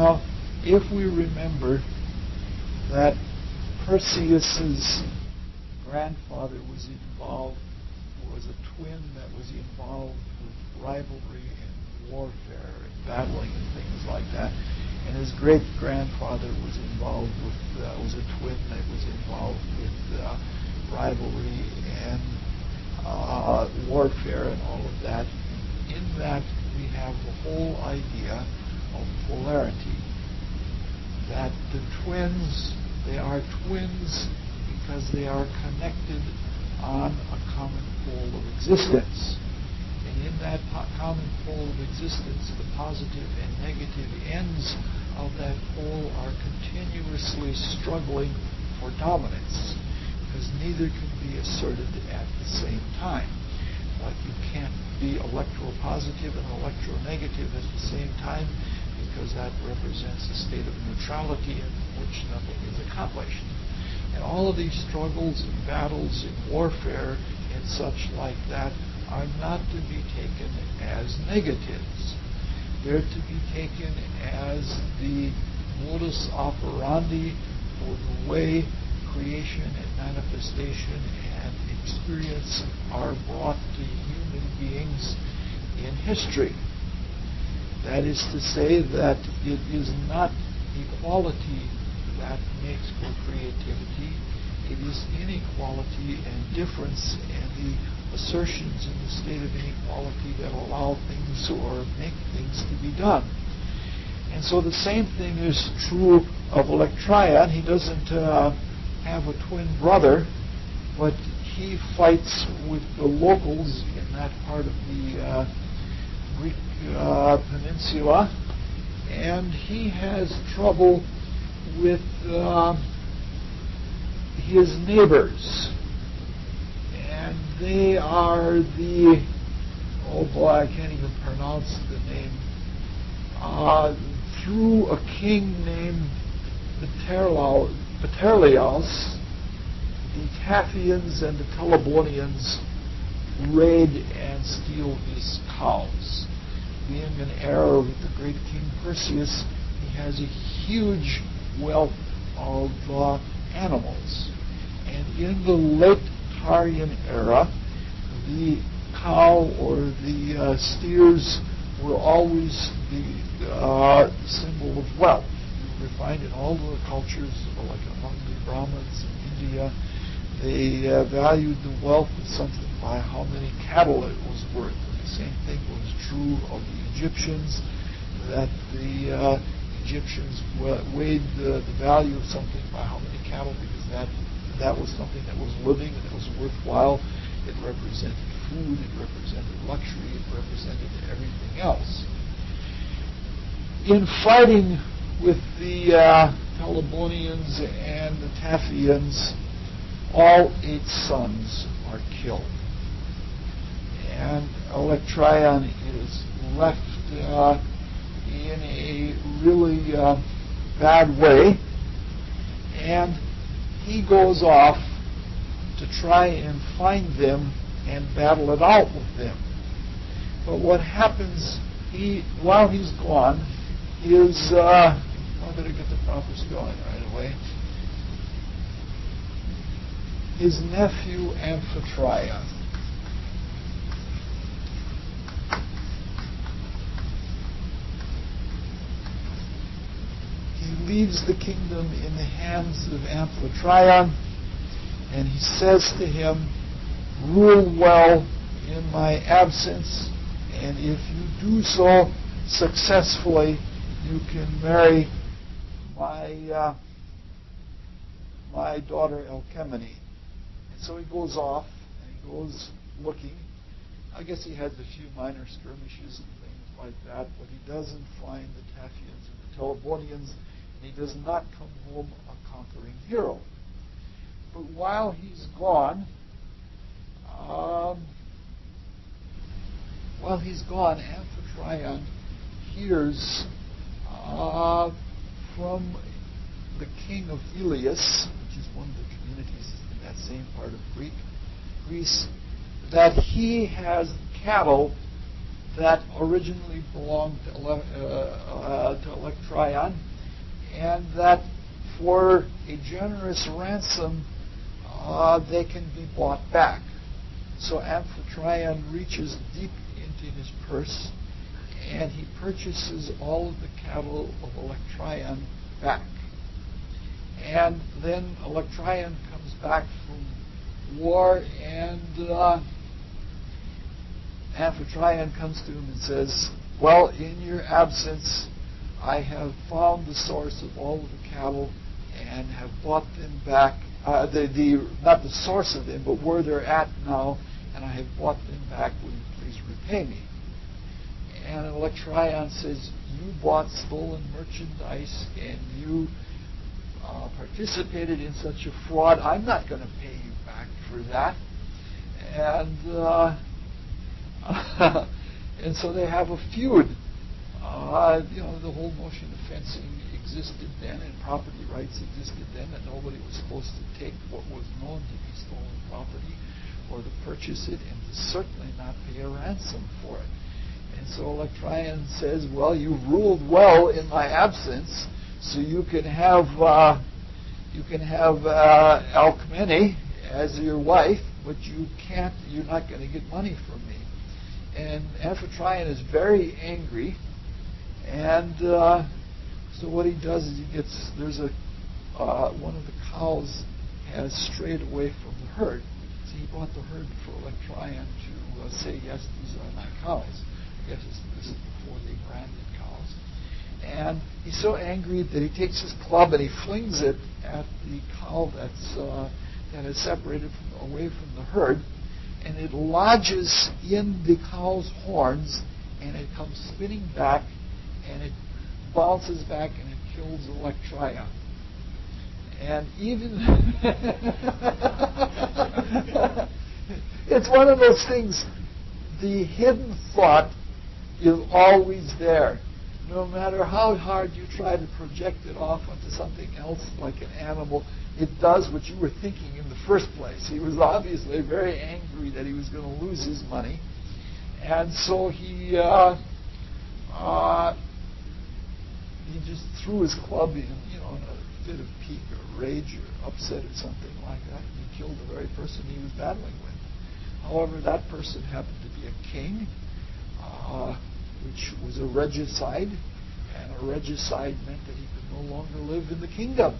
Now, if we remember that Perseus's grandfather was a twin that was involved with rivalry and warfare and battling and things like that, and his great-grandfather was a twin that was involved with rivalry and warfare and all of that. In that, we have the whole idea of polarity. That the twins, they are twins because they are connected on a common pole of existence. And in that common pole of existence, the positive and negative ends of that pole are continuously struggling for dominance, because neither can be asserted at the same time. Like you can't be electropositive and electronegative at the same time, because that represents a state of neutrality in which nothing is accomplished. And all of these struggles and battles and warfare and such like that are not to be taken as negatives. They're to be taken as the modus operandi for the way creation and manifestation and experience are brought to human beings in history. That is to say that it is not equality that makes for creativity. It is inequality and difference and the assertions in the state of inequality that allow things or make things to be done. And so the same thing is true of Electryon. He doesn't have a twin brother, but he fights with the locals in that part of the Greek peninsula, and he has trouble with his neighbors. And they are the, oh boy, I can't even pronounce the name, through a king named Paterlios, the Taphians and the Telebonians raid and steal his cows. Being an heir of the great King Perseus, he has a huge wealth of animals. And in the late Tarian era, the cow or the steers were always the symbol of wealth. You will find in all the cultures, like among the Brahmins in India, they valued the wealth of something by how many cattle it was worth. And the same thing was true of the Egyptians, that the Egyptians weighed the value of something by how many cattle, because that was something that was living and it was worthwhile. It represented food, it represented luxury, it represented everything else. In fighting with the Telebonians and the Taphians, all 8 sons are killed. And Electryon is left in a really bad way, and he goes off to try and find them and battle it out with them. But what happens, while he's gone, is, I better get the proper spelling right away, his nephew Amphitryon. He leaves the kingdom in the hands of Amphitryon, and he says to him, "Rule well in my absence, and if you do so successfully, you can marry my daughter Alcmene." And so he goes off, and he goes looking. I guess he has a few minor skirmishes and things like that, but he doesn't find the Taphians and the Telebonians, and he does not come home a conquering hero. But while he's gone, Amphitryon hears from the king of Ilias, which is one of the communities in that same part of Greece, that he has cattle that originally belonged to Electryon, and that for a generous ransom, they can be bought back. So Amphitryon reaches deep into his purse, and he purchases all of the cattle of Electryon back. And then Electryon comes back from war, and Amphitryon comes to him and says, well, in your absence, I have found the source of all of the cattle and have bought them back, not the source of them, but where they're at now, and I have bought them back. Will you please repay me? And Electryon says, you bought stolen merchandise and you participated in such a fraud. I'm not going to pay you back for that. And and so they have a feud. The whole notion of fencing existed then, and property rights existed then, that nobody was supposed to take what was known to be stolen property or to purchase it, and to certainly not pay a ransom for it. And so Electryon says, well, you've ruled well in my absence, so you can have Alcmene as your wife, but you're not going to get money from me. And Amphitryon is very angry, and so what he does is there's one of the cows has strayed away from the herd. So he bought the herd for Electryon to say, yes, these are my cows. I guess this is before they branded cows. And he's so angry that he takes his club and he flings it at the cow that is separated away from the herd, and it lodges in the cow's horns, and it comes spinning back, and it bounces back, and it kills Electryon. And even it's one of those things, the hidden thought is always there. No matter how hard you try to project it off onto something else like an animal, it does what you were thinking in the first place. He was obviously very angry that he was going to lose his money, and so he just threw his club in a fit of pique or rage or upset or something like that, and he killed the very person he was battling with. However, that person happened to be a king, which was a regicide, and a regicide meant that he could no longer live in the kingdom.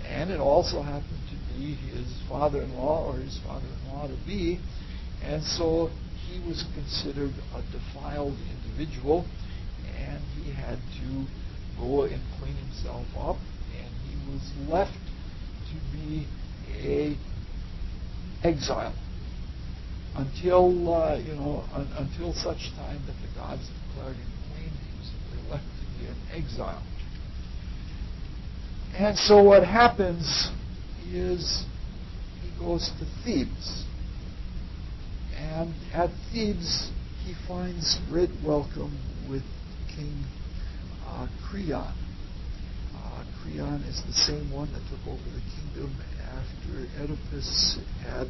And it also happened to be his father-in-law or his father-in-law-to-be, and so he was considered a defiled individual, and he had to go and clean himself up, and he was left to be an exile until such time that the gods declared him clean. He was simply left to be an exile. And so what happens is he goes to Thebes. And at Thebes, he finds great welcome with King Creon. Creon is the same one that took over the kingdom after Oedipus had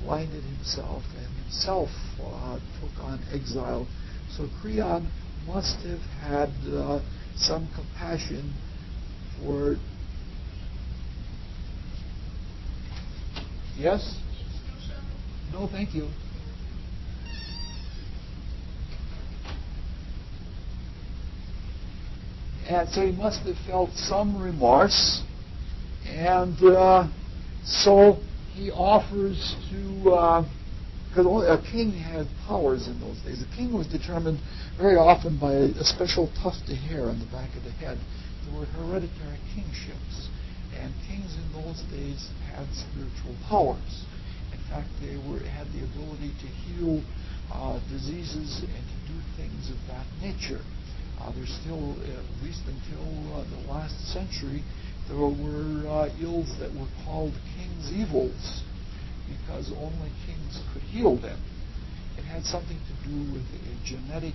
blinded himself and himself took on exile. So Creon must have had some compassion for... Yes? No, thank you. And so he must have felt some remorse, and so he offers to, because a king had powers in those days. A king was determined very often by a special tuft of hair on the back of the head. There were hereditary kingships, and kings in those days had spiritual powers. In fact, they had the ability to heal diseases and to do things of that nature. There's still, at least until the last century, there were ills that were called king's evils because only kings could heal them. It had something to do with a genetic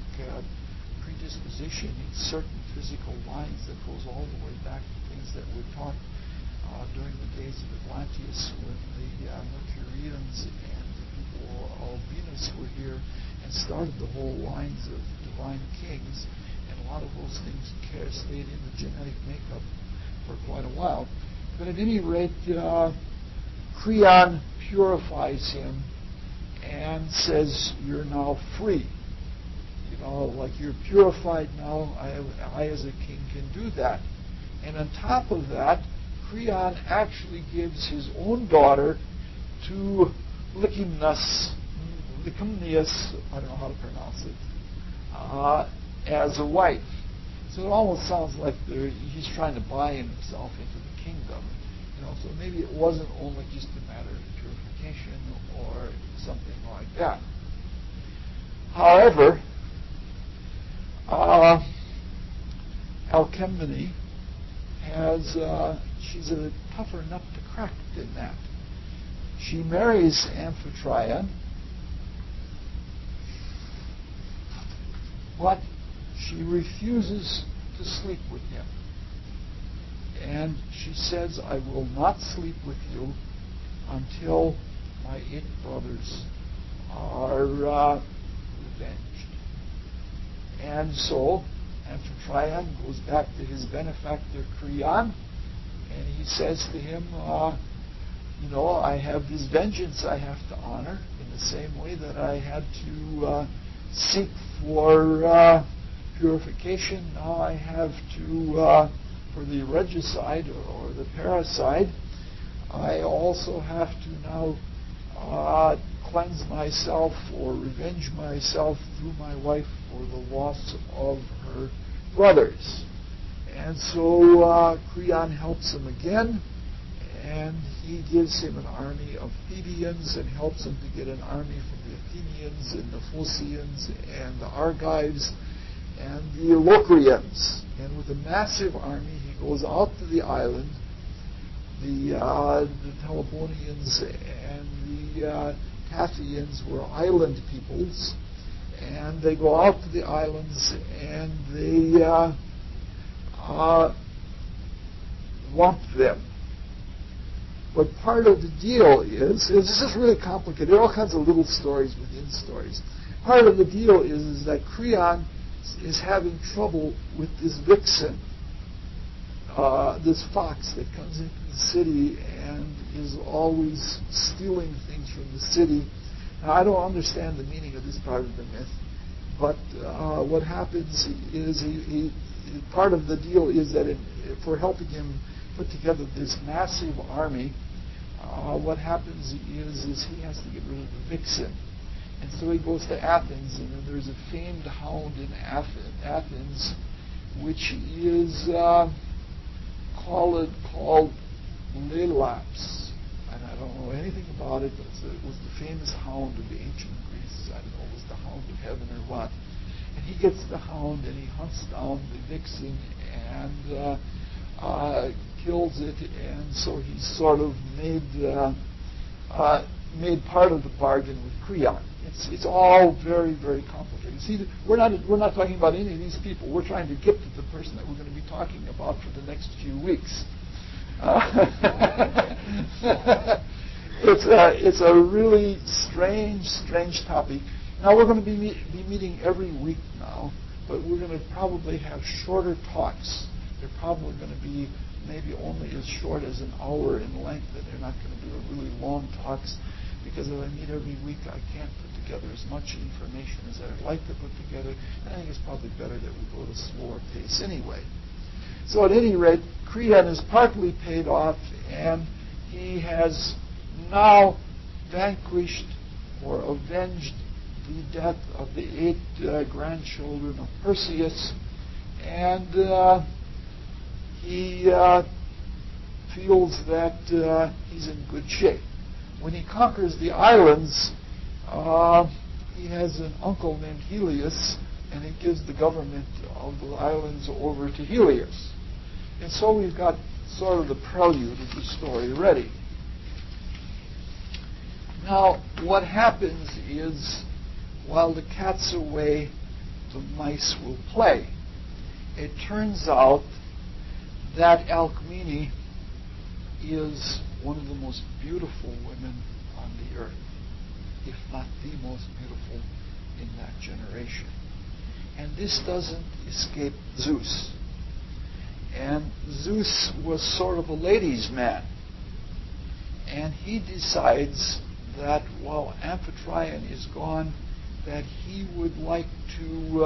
predisposition in certain physical lines that goes all the way back to things that were taught during the days of Atlantis when the Mercurians and the people of Venus were here, and started the whole lines of divine kings, and a lot of those things stayed in the genetic makeup for quite a while. But at any rate, Creon purifies him and says, "You're now free. Like you're purified now. I as a king can do that." And on top of that, Creon actually gives his own daughter to Licymnius, I don't know how to pronounce it, as a wife. So it almost sounds like he's trying to buy himself into the kingdom. So maybe it wasn't only just a matter of purification or something like that. However, Alcmene she's a tougher nut to crack than that. She marries Amphitryon, but she refuses to sleep with him. And she says, "I will not sleep with you until my 8 brothers are revenged." And so Amphitryon goes back to his benefactor Creon, and he says to him, I have this vengeance I have to honor in the same way that I had to seek for purification. Now I have to, for the regicide or the parricide, I also have to now cleanse myself or revenge myself through my wife for the loss of her brothers. And so Creon helps him again, and he gives him an army of Thebans and helps him to get an army from the Athenians and the Phocians and the Argives and the Locrians. And with a massive army, he goes out to the island. The Telebonians and the Tathians were island peoples, and they go out to the islands and they want them. But part of the deal is this is really complicated. There are all kinds of little stories within stories. Part of the deal is that Creon is having trouble with this vixen, this fox that comes into the city and is always stealing things from the city. Now, I don't understand the meaning of this part of the myth, but what happens is part of the deal is that for helping him put together this massive army, what happens is he has to get rid of the vixen. And so he goes to Athens, and then there's a famed hound in Athens, which is called Lelaps. And I don't know anything about it, but it was the famous hound of the ancient Greece. I don't know, it was the hound of heaven or what. And he gets the hound, and he hunts down the vixen and kills it, and so he's sort of made part of the bargain with Creon. It's all very, very complicated. See, we're not talking about any of these people. We're trying to get to the person that we're going to be talking about for the next few weeks. It's a really strange topic. Now we're going to be meeting every week now, but we're going to probably have shorter talks. They're probably going to be maybe only as short as an hour in length, and they're not going to be really long talks, because if I meet every week, I can't put together as much information as I'd like to put together, and I think it's probably better that we go at a slower pace anyway. So at any rate, Creon is partly paid off, and he has now vanquished or avenged the death of the 8 grandchildren of Perseus, and he feels that he's in good shape. When he conquers the islands, he has an uncle named Helios, and he gives the government of the islands over to Helios. And so we've got sort of the prelude of the story ready. Now, what happens is, while the cat's away, the mice will play. It turns out that Alcmene is one of the most beautiful women on the earth, if not the most beautiful in that generation. And this doesn't escape Zeus. And Zeus was sort of a ladies' man. And he decides that while Amphitryon is gone, that he would like to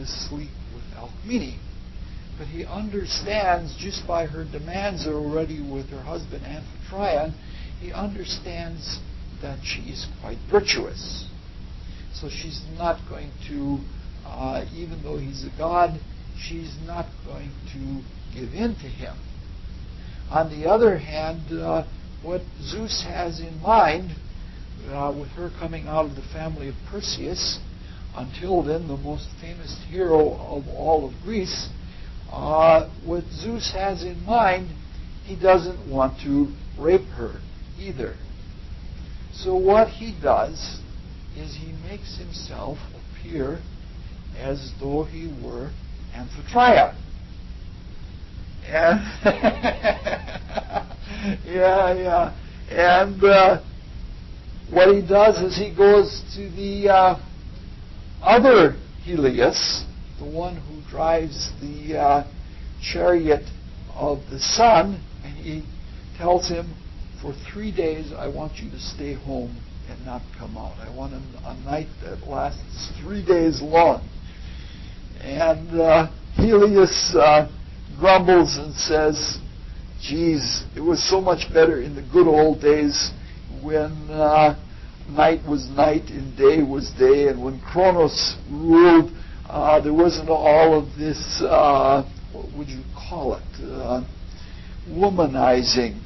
sleep with Alcmene. But he understands, just by her demands already with her husband Amphitryon, he understands that she is quite virtuous. So she's not going to, even though he's a god, she's not going to give in to him. On the other hand, what Zeus has in mind, with her coming out of the family of Perseus, until then the most famous hero of all of Greece, what Zeus has in mind, he doesn't want to rape her either. So what he does is he makes himself appear as though he were Amphitryon. And And what he does is he goes to the other Helios, the one who drives the chariot of the sun, and he tells him, for 3 days I want you to stay home and not come out. I want a night that lasts 3 days long. And Helios grumbles and says, geez, it was so much better in the good old days when night was night and day was day, and when Kronos ruled, there wasn't all of this, what would you call it, womanizing.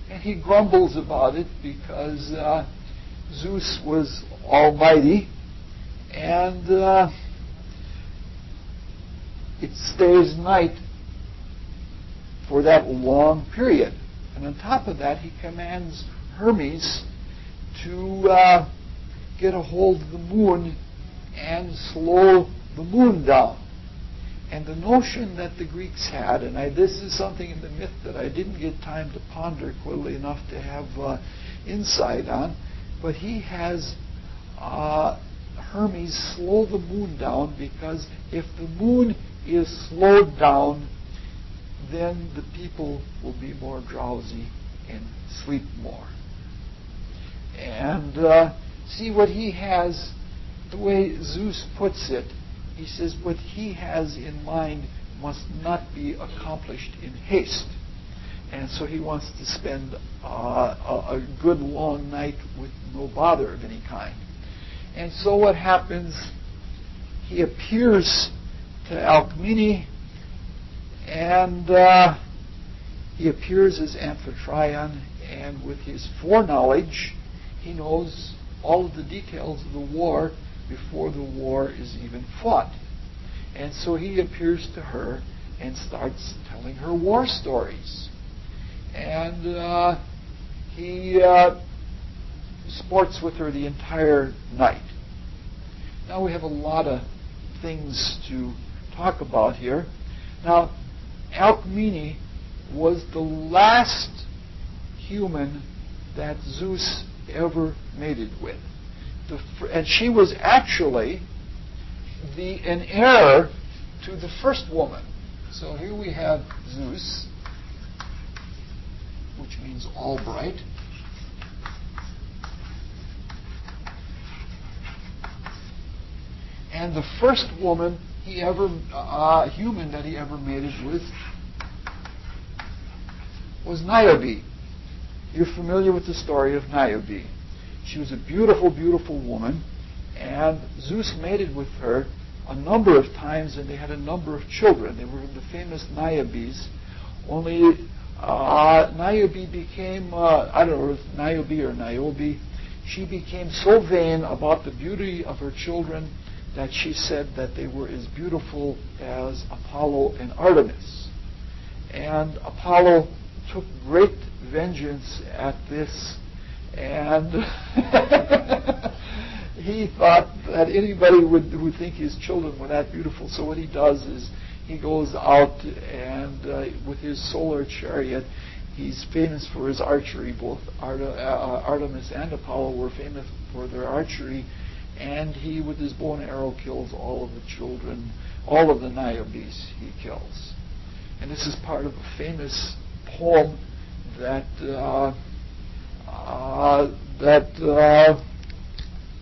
And he grumbles about it because Zeus was almighty, and it stays night for that long period. And on top of that, he commands Hermes to get a hold of the moon and slow the moon down. And the notion that the Greeks had, and this is something in the myth that I didn't get time to ponder quickly enough to have insight on, but he has Hermes slow the moon down, because if the moon is slowed down, then the people will be more drowsy and sleep more. And see what he has, the way Zeus puts it, he says what he has in mind must not be accomplished in haste. And so he wants to spend a good long night with no bother of any kind. And so what happens, he appears to Alcmene, and he appears as Amphitryon, and with his foreknowledge, he knows all of the details of the war before the war is even fought. And so he appears to her and starts telling her war stories. And he sports with her the entire night. Now we have a lot of things to talk about here. Now, Alcmene was the last human that Zeus ever mated with. And she was actually an heir to the first woman. So here we have Zeus, which means Albright. And the first woman he ever, human that he ever mated with, was Niobe. You're familiar with the story of Niobe. She was a beautiful, beautiful woman, and Zeus mated with her a number of times, and they had a number of children. They were the famous Niobes. Only Niobe became, I don't know if Niobe or Niobe, she became so vain about the beauty of her children that she said that they were as beautiful as Apollo and Artemis. And Apollo took great vengeance at this, and he thought that anybody would think his children were that beautiful. So what he does is he goes out and with his solar chariot, he's famous for his archery. Both Artemis and Apollo were famous for their archery, and he, with his bow and arrow, kills all of the children, all of the Niobes he kills. And this is part of a famous poem that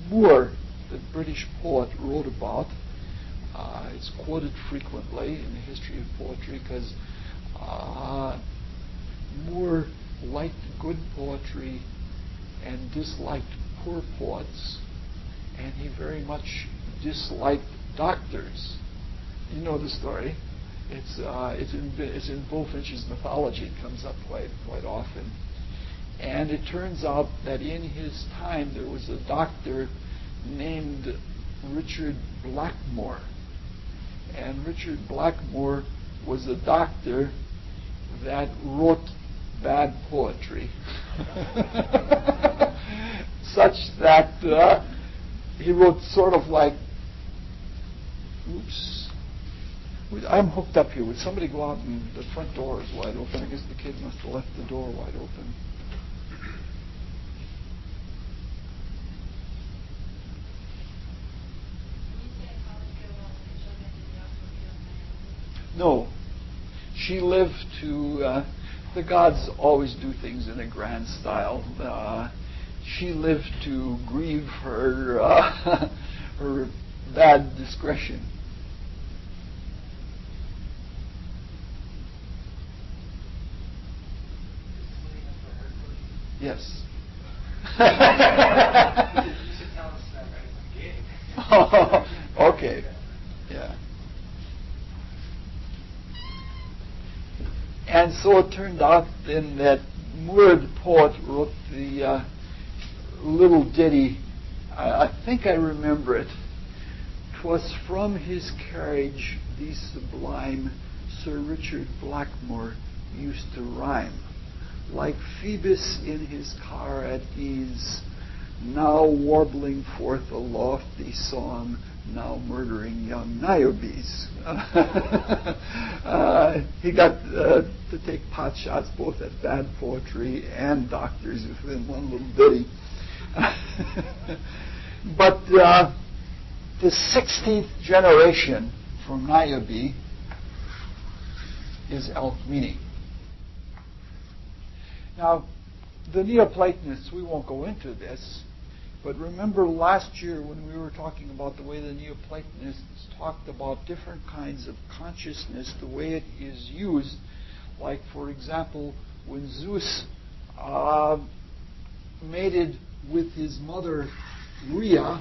Moore, the British poet, wrote about. It's quoted frequently in the history of poetry because Moore liked good poetry and disliked poor poets, and he very much disliked doctors. You know the story. It's in Bullfinch's Mythology. It comes up quite often. And it turns out that in his time there was a doctor named Richard Blackmore. And Richard Blackmore was a doctor that wrote bad poetry. Such that he wrote sort of like, oops, I'm hooked up here. Would somebody go out and the front door is wide open? I guess the kid must have left the door wide open. No. She lived to, the gods always do things in a grand style. She lived to grieve her her bad discretion. Yes. Oh, okay. Yeah. And so it turned out then that Moore the poet wrote the little ditty. I think I remember it. 'Twas from his carriage the sublime Sir Richard Blackmore used to rhyme, like Phoebus in his car at ease, now warbling forth a lofty song, now murdering young Niobes. He got to take pot shots both at bad poetry and doctors within one little ditty. But the 16th generation from Niobe is Alcmene. Now, the Neoplatonists, we won't go into this, but remember last year when we were talking about the way the Neoplatonists talked about different kinds of consciousness, the way it is used, like, for example, when Zeus mated with his mother Rhea.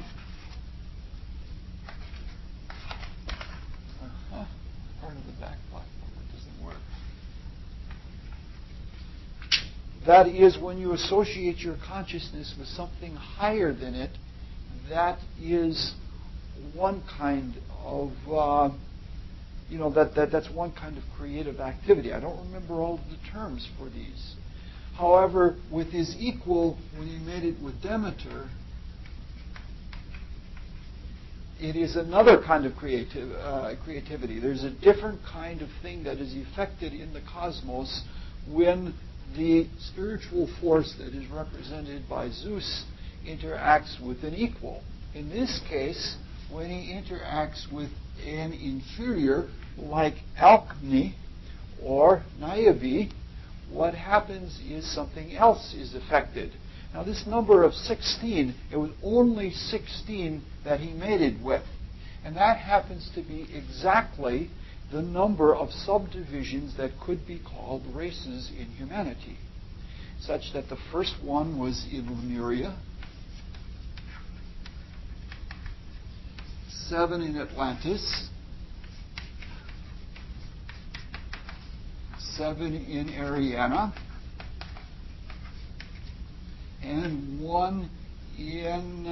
Part of the back platform, it doesn't work. That is, when you associate your consciousness with something higher than it, that is one kind of, that's one kind of creative activity. I don't remember all of the terms for these. However, with his equal, when he made it with Demeter, it is another kind of creativity. There's a different kind of thing that is effected in the cosmos when the spiritual force that is represented by Zeus interacts with an equal. In this case, when he interacts with an inferior like Alcmene or Niobe, what happens is something else is affected. Now this number of 16, it was only 16 that he mated with. And that happens to be exactly the number of subdivisions that could be called races in humanity. Such that the first one was in Lemuria, 7 in Atlantis, 7 in Ariana, and 1 in,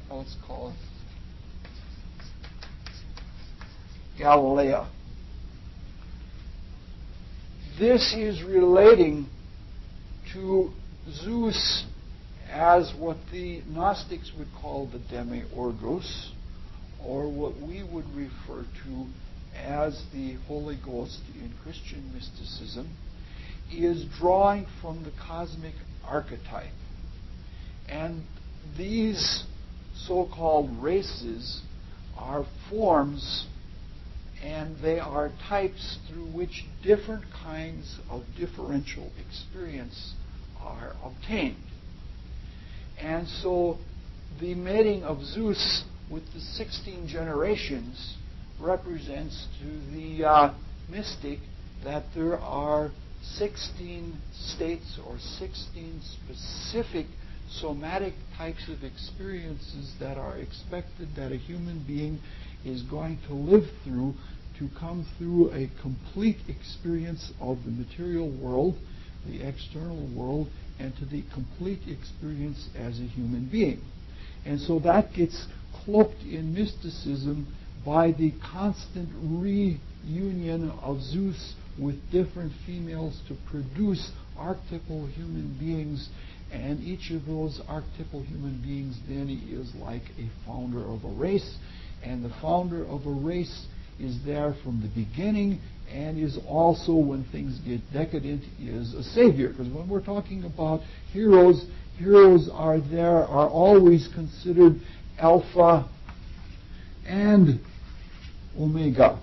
let's call it Galilea. This is relating to Zeus as what the Gnostics would call the demiurgos, or what we would refer to as the Holy Ghost in Christian mysticism, is drawing from the cosmic archetype. And these so-called races are forms, and they are types through which different kinds of differential experience are obtained. And so the mating of Zeus with the 16 generations represents to the mystic that there are 16 states or 16 specific somatic types of experiences that are expected that a human being is going to live through to come through a complete experience of the material world, the external world, and to the complete experience as a human being. And so that gets cloaked in mysticism by the constant reunion of Zeus with different females to produce archetypal human beings, and each of those archetypal human beings then is like a founder of a race, and the founder of a race is there from the beginning and is also, when things get decadent, is a savior. Because when we're talking about heroes, heroes are always considered alpha and omega.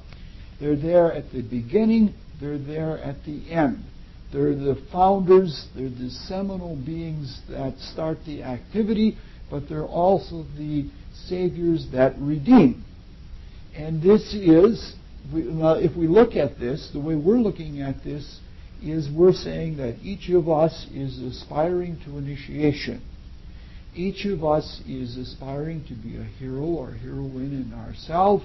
They're there at the beginning, they're there at the end. They're the founders, they're the seminal beings that start the activity, but they're also the saviors that redeem. And this is, if we look at this, the way we're looking at this is we're saying that each of us is aspiring to initiation. Each of us is aspiring to be a hero or heroine in ourselves,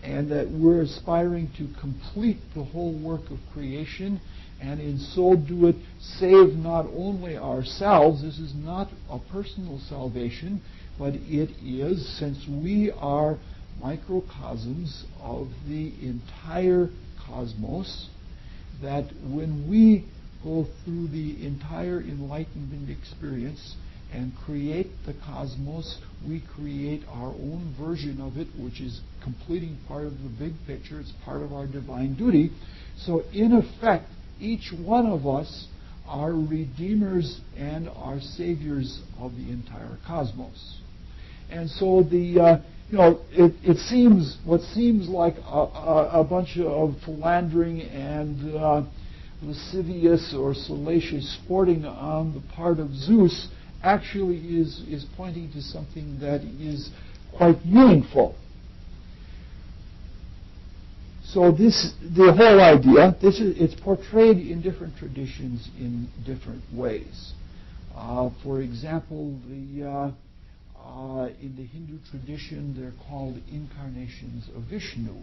and that we're aspiring to complete the whole work of creation, and in so do it, save not only ourselves. This is not a personal salvation, but it is, since we are microcosms of the entire cosmos, that when we go through the entire enlightenment experience and create the cosmos, we create our own version of it, which is completing part of the big picture. It's part of our divine duty. So in effect, each one of us are redeemers and are saviors of the entire cosmos. And so it seems what seems like a bunch of philandering and lascivious or salacious sporting on the part of Zeus actually is pointing to something that is quite meaningful. So the whole idea, it's portrayed in different traditions in different ways. For example, in the Hindu tradition, they're called incarnations of Vishnu.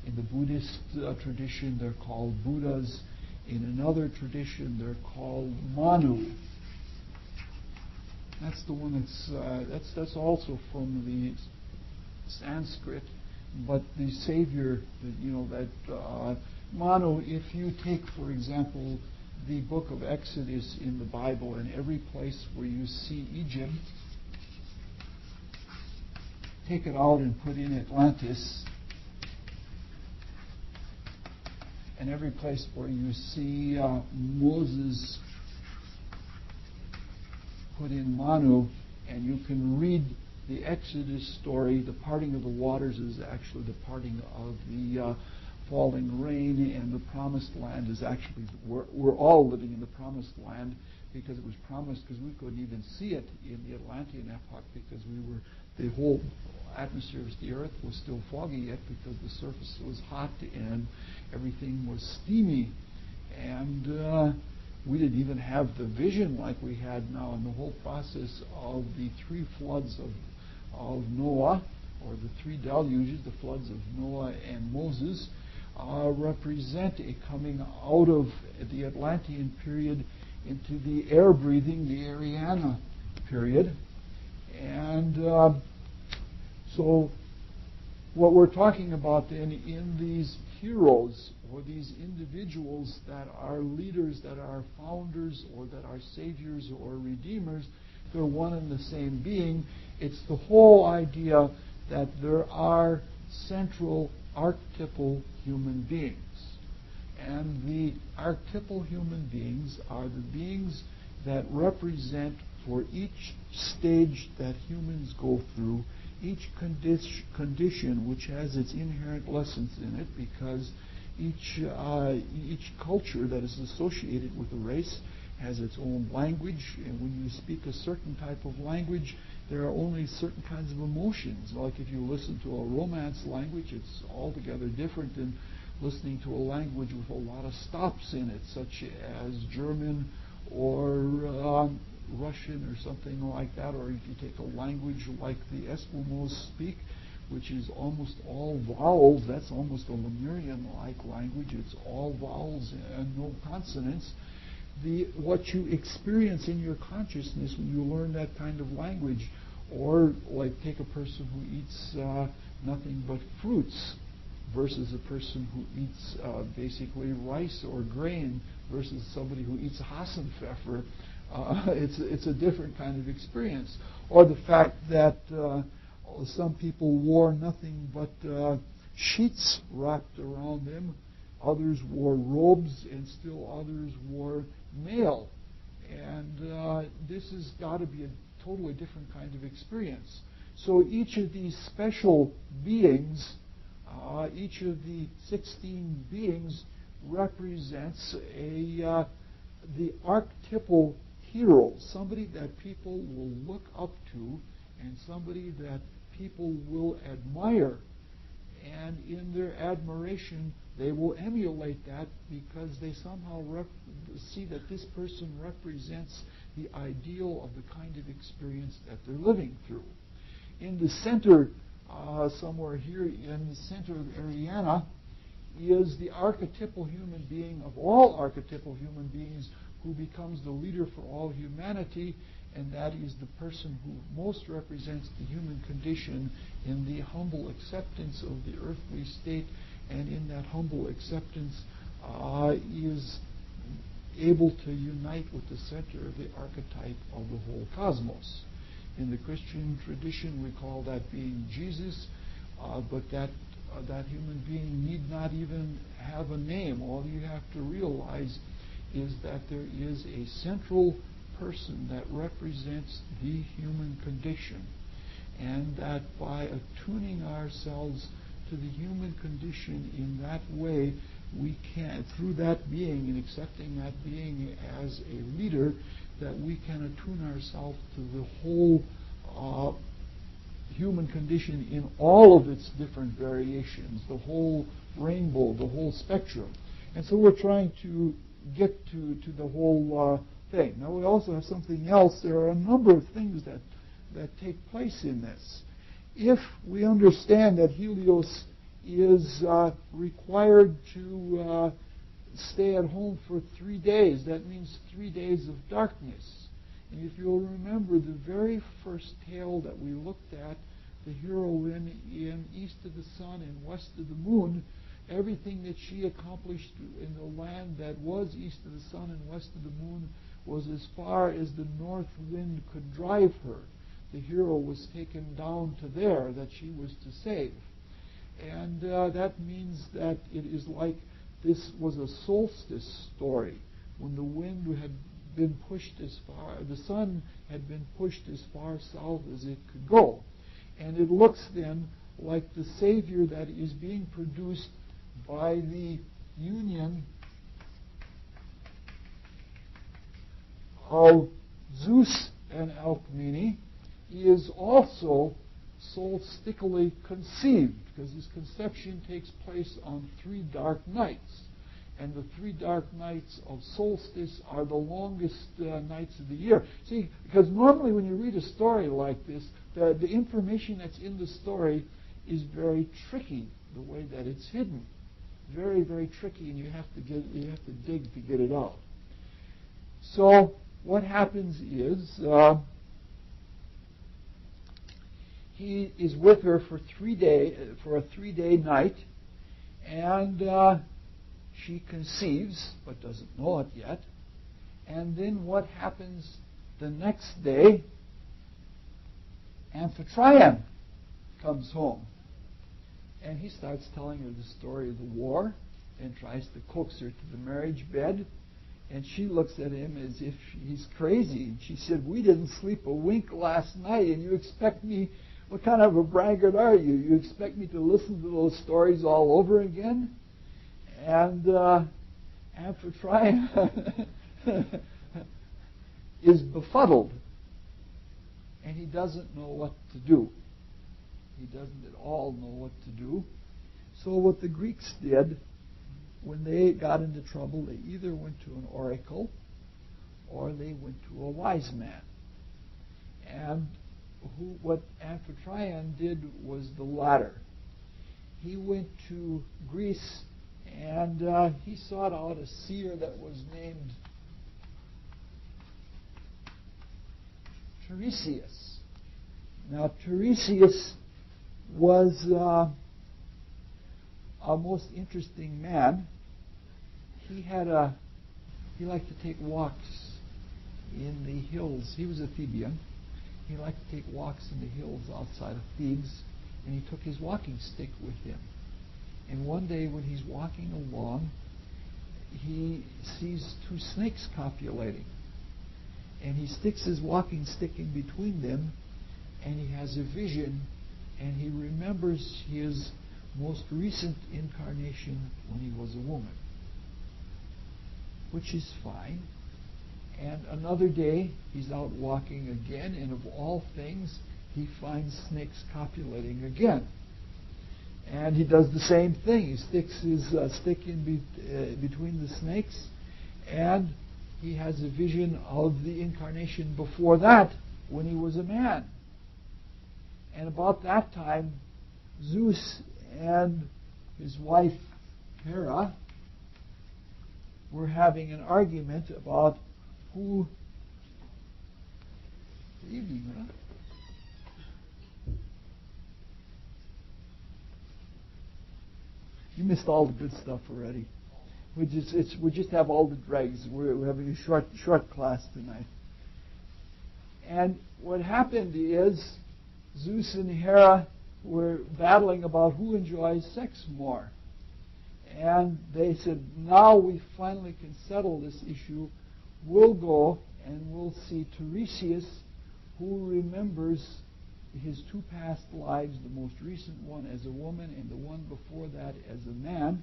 In the Buddhist tradition, they're called Buddhas. In another tradition, they're called Manu. That's the one that's also from the Sanskrit, but the savior, Manu. If you take, for example, the book of Exodus in the Bible, and every place where you see Egypt, take it out and put in Atlantis, and every place where you see Moses, put in Manu, and you can read the Exodus story. The parting of the waters is actually the parting of the falling rain, and the promised land is actually, we're all living in the promised land because it was promised, because we couldn't even see it in the Atlantean epoch, because the whole atmosphere of the earth was still foggy yet, because the surface was hot and everything was steamy, and we didn't even have the vision like we had now. In the whole process of the three floods of Noah, or the three deluges, the floods of Noah and Moses, represent a coming out of the Atlantean period into the air breathing, the Ariana period. And so what we're talking about then in these heroes, or these individuals that are leaders, that are founders, or that are saviors or redeemers, they're one and the same being. It's the whole idea that there are central archetypal human beings. And the archetypal human beings are the beings that represent for each stage that humans go through, each condition which has its inherent lessons in it, because each culture that is associated with a race has its own language, and when you speak a certain type of language, there are only certain kinds of emotions. Like if you listen to a Romance language, it's altogether different than listening to a language with a lot of stops in it, such as German or Russian or something like that. Or if you take a language like the Eskimos speak, which is almost all vowels, that's almost a Lemurian-like language. It's all vowels and no consonants. What you experience in your consciousness when you learn that kind of language, or like take a person who eats nothing but fruits versus a person who eats basically rice or grain versus somebody who eats Hassenpfeffer, it's a different kind of experience. Or the fact that some people wore nothing but sheets wrapped around them, others wore robes, and still others wore mail. And this has got to be a totally different kind of experience. So each of these special beings, each of the 16 beings represents the archetypal hero, somebody that people will look up to and somebody that people will admire. And in their admiration, they will emulate that because they somehow see that this person represents the ideal of the kind of experience that they're living through. In the center, somewhere here in the center of Ariana, is the archetypal human being of all archetypal human beings who becomes the leader for all humanity, and that is the person who most represents the human condition in the humble acceptance of the earthly state, and in that humble acceptance is able to unite with the center of the archetype of the whole cosmos. In the Christian tradition, we call that being Jesus, but that human being need not even have a name. All you have to realize is that there is a central person that represents the human condition, and that by attuning ourselves to the human condition in that way, we can, through that being and accepting that being as a leader, that we can attune ourselves to the whole human condition in all of its different variations, the whole rainbow, the whole spectrum. And so we're trying to get to the whole thing. Now we also have something else. There are a number of things that take place in this. If we understand that Helios is required to stay at home for 3 days, that means 3 days of darkness. And if you'll remember the very first tale that we looked at, the heroine in East of the Sun and West of the Moon, everything that she accomplished in the land that was East of the Sun and West of the Moon was as far as the north wind could drive her. The hero was taken down to there that she was to save. And that means that it is like this was a solstice story, when the wind had been pushed as far, the sun had been pushed as far south as it could go. And it looks then like the Savior that is being produced by the union of Zeus and Alcmene is also solstically conceived, because his conception takes place on 3 dark nights. And the 3 dark nights of solstice are the longest nights of the year. See, because normally when you read a story like this, the information that's in the story is very tricky, the way that it's hidden. Very, very tricky, and you have to dig to get it out. So what happens is he is with her for a 3-day night, and she conceives, but doesn't know it yet. And then what happens the next day? Amphitryon comes home. And he starts telling her the story of the war and tries to coax her to the marriage bed. And she looks at him as if he's crazy. And she said, "We didn't sleep a wink last night, and you expect me, what kind of a braggart are you? You expect me to listen to those stories all over again?" And Amphitryon is befuddled, and he doesn't know what to do. He doesn't at all know what to do. So what the Greeks did, when they got into trouble, they either went to an oracle or they went to a wise man. And what Amphitryon did was the latter. He went to Greece and he sought out a seer that was named Tiresias. Now, Tiresias was a most interesting man. He liked to take walks in the hills. He was a Theban. He liked to take walks in the hills outside of Thebes, and he took his walking stick with him. And one day when he's walking along, he sees two snakes copulating. And he sticks his walking stick in between them, and he has a vision, and he remembers his most recent incarnation when he was a woman, which is fine. And another day, he's out walking again, and of all things, he finds snakes copulating again. And he does the same thing. He sticks his stick in between the snakes, and he has a vision of the incarnation before that, when he was a man. And about that time, Zeus and his wife Hera were having an argument about who... Good evening, huh? You missed all the good stuff already. We just have all the dregs. We're having a short class tonight. And what happened is Zeus and Hera were battling about who enjoys sex more. And they said, now we finally can settle this issue. We'll go and we'll see Tiresias, who remembers his two past lives, the most recent one as a woman and the one before that as a man.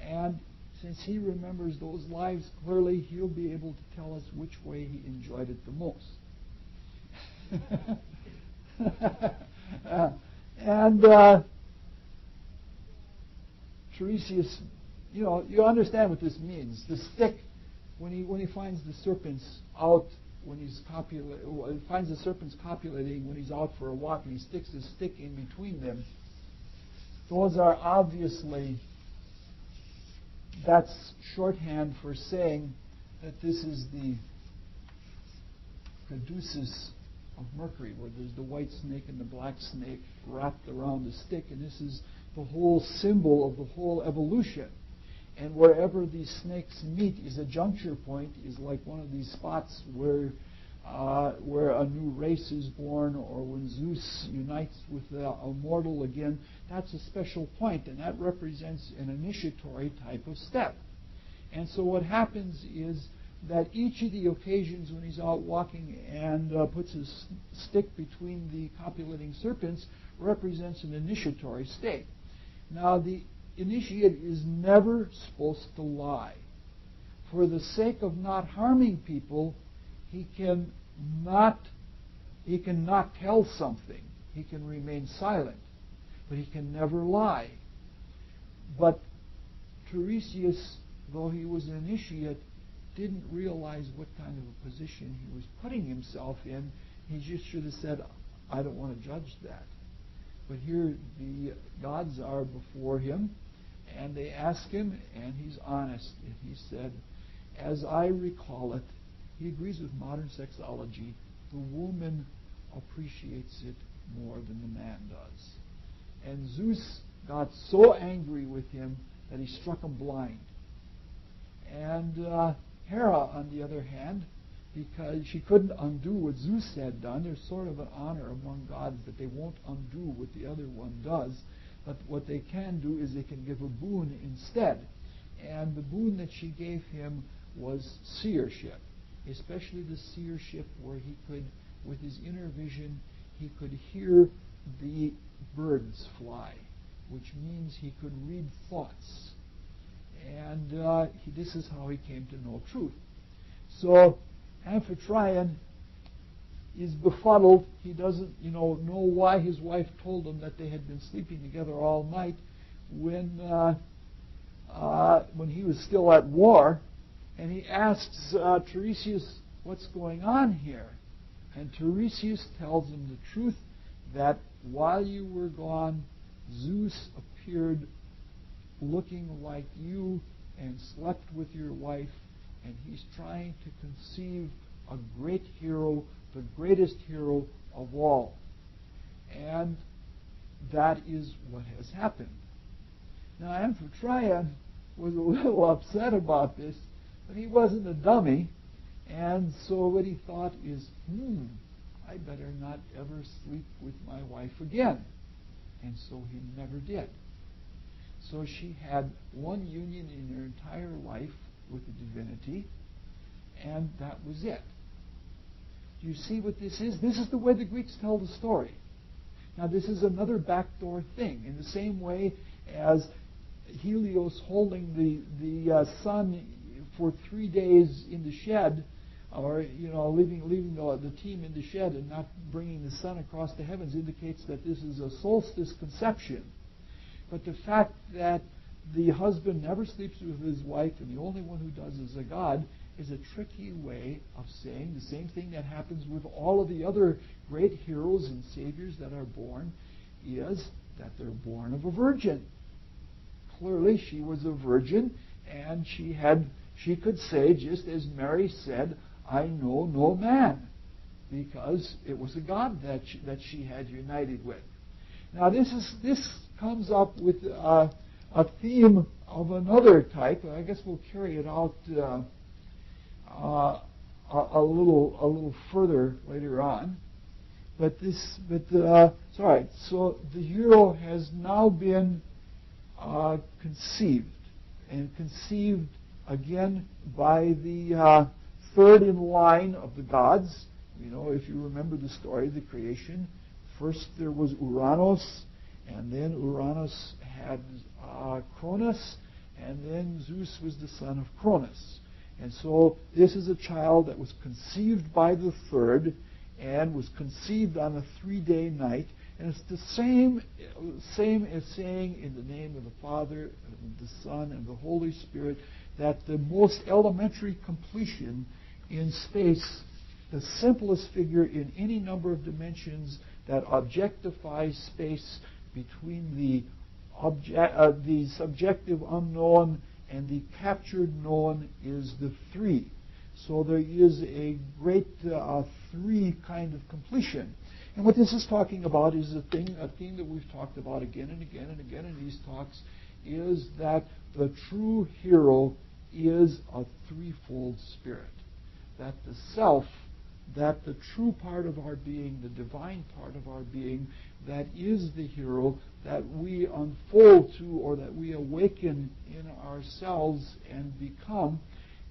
And since he remembers those lives clearly, he'll be able to tell us which way he enjoyed it the most. Tiresias, you understand what this means. The stick, when he finds the serpents out, when he finds the serpents copulating when he's out for a walk, and he sticks his stick in between them, those are obviously, that's shorthand for saying that this is the caduceus of Mercury, where there's the white snake and the black snake wrapped around the stick, and this is the whole symbol of the whole evolution. And wherever these snakes meet is a juncture point, is like one of these spots where a new race is born, or when Zeus unites with a mortal again. That's a special point, and that represents an initiatory type of step. And so what happens is that each of the occasions when he's out walking and puts his stick between the copulating serpents represents an initiatory state. Now, the initiate is never supposed to lie. For the sake of not harming people, he can not tell something. He can remain silent, but he can never lie. But Tiresias, though he was an initiate, didn't realize what kind of a position he was putting himself in. He just should have said, I don't want to judge that. But here the gods are before him, and they ask him, and he's honest. And he said, as I recall it, he agrees with modern sexology, the woman appreciates it more than the man does. And Zeus got so angry with him that he struck him blind. And Hera, on the other hand, because she couldn't undo what Zeus had done, there's sort of an honor among gods that they won't undo what the other one does, but what they can do is they can give a boon instead. And the boon that she gave him was seership, especially the seership where he could, with his inner vision, he could hear the birds fly, which means he could read thoughts. And this is how he came to know truth. So Amphitryon is befuddled. He doesn't, know why his wife told him that they had been sleeping together all night when he was still at war. And he asks Tiresias, "What's going on here?" And Tiresias tells him the truth, that while you were gone, Zeus appeared looking like you and slept with your wife, and he's trying to conceive a great hero, the greatest hero of all. And that is what has happened. Now, Amphitryon was a little upset about this, but he wasn't a dummy, and so what he thought is, I better not ever sleep with my wife again. And so he never did. So she had one union in her entire life with the divinity, and that was it. Do you see what this is? This is the way the Greeks tell the story. Now, this is another backdoor thing. In the same way as Helios holding the sun for 3 days in the shed, or leaving the team in the shed and not bringing the sun across the heavens, indicates that this is a solstice conception. But the fact that the husband never sleeps with his wife and the only one who does is a god is a tricky way of saying the same thing that happens with all of the other great heroes and saviors that are born, is that they're born of a virgin. Clearly she was a virgin, and she could say, just as Mary said, "I know no man," because it was a god that she had united with. Now this comes up with a theme of another type. I guess we'll carry it out a little further later on. Sorry. So the hero has now been conceived, and conceived again by the third in line of the gods. If you remember the story of the creation, first there was Uranus, and then Uranus had Cronus, and then Zeus was the son of Cronus. And so this is a child that was conceived by the third, and was conceived on a 3-day night. And it's the same as saying, in the name of the Father, and the Son, and the Holy Spirit, that the most elementary completion in space, the simplest figure in any number of dimensions that objectifies space between the subjective unknown and the captured known, is the 3. So there is a great 3 kind of completion. And what this is talking about is a theme that we've talked about again and again and again in these talks, is that the true hero is a threefold spirit. That the self, that the true part of our being, the divine part of our being, that is the hero, that we unfold to, or that we awaken in ourselves and become,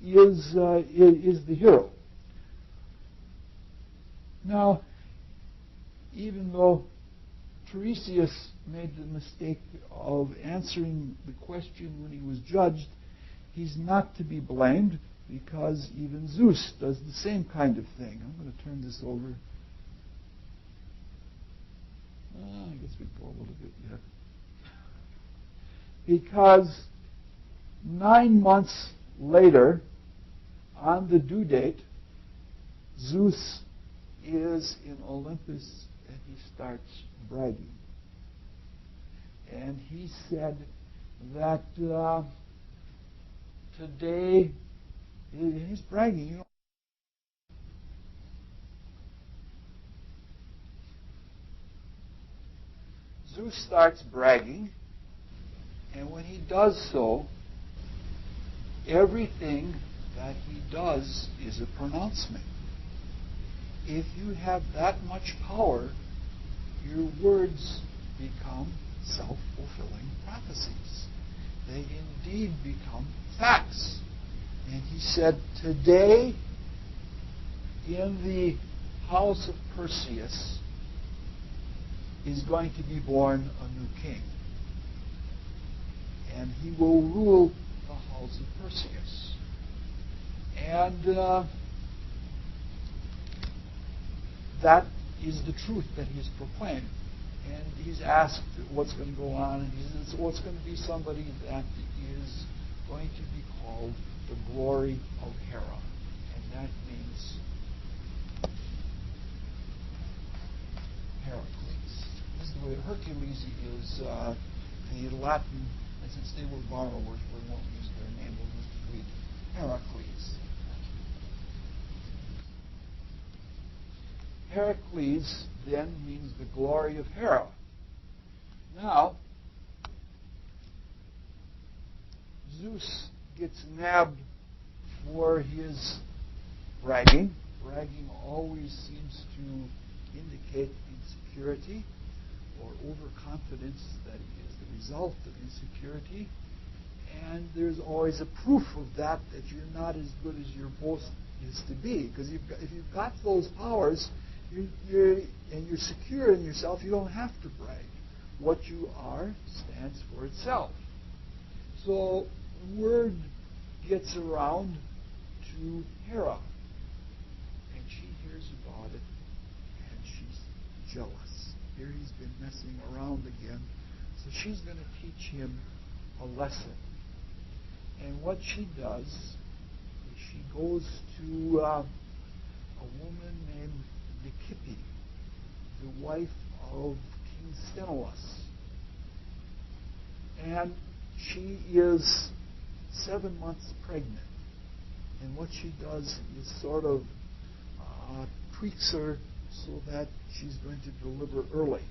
is the hero. Now, even though Tiresias made the mistake of answering the question when he was judged, he's not to be blamed, because even Zeus does the same kind of thing. I'm going to turn this over. I guess we go a little bit yet. Because 9 months later, on the due date, Zeus is in Olympus, and he starts bragging. And he said that today, he's bragging, Zeus starts bragging, and when he does so, everything that he does is a pronouncement. If you have that much power, your words become self-fulfilling prophecies. They indeed become facts. And he said, today in the house of Perseus is going to be born a new king. And he will rule the house of Perseus. And that is the truth that he has proclaimed. And he's asked what's going to go on, and he says, well, it's going to be somebody that is going to be called the glory of Hera. And that means Heracles. This is the way Hercules is the Latin, and since they were borrowers, we won't use their name, we'll use the Greek, Heracles. Heracles then means the glory of Hera. Now, Zeus gets nabbed for his bragging. Bragging always seems to indicate insecurity or overconfidence that is the result of insecurity. And there's always a proof of that you're not as good as your boast is to be. Because if you've got those powers, and you're secure in yourself, you don't have to brag. What you are stands for itself. So word gets around to Hera, and she hears about it, and she's jealous. Here he's been messing around again, so she's going to teach him a lesson. And what she does is she goes to a woman named Koepsel, the wife of King Sthenelus. And she is 7 months pregnant. And what she does is sort of tweaks her so that she's going to deliver early.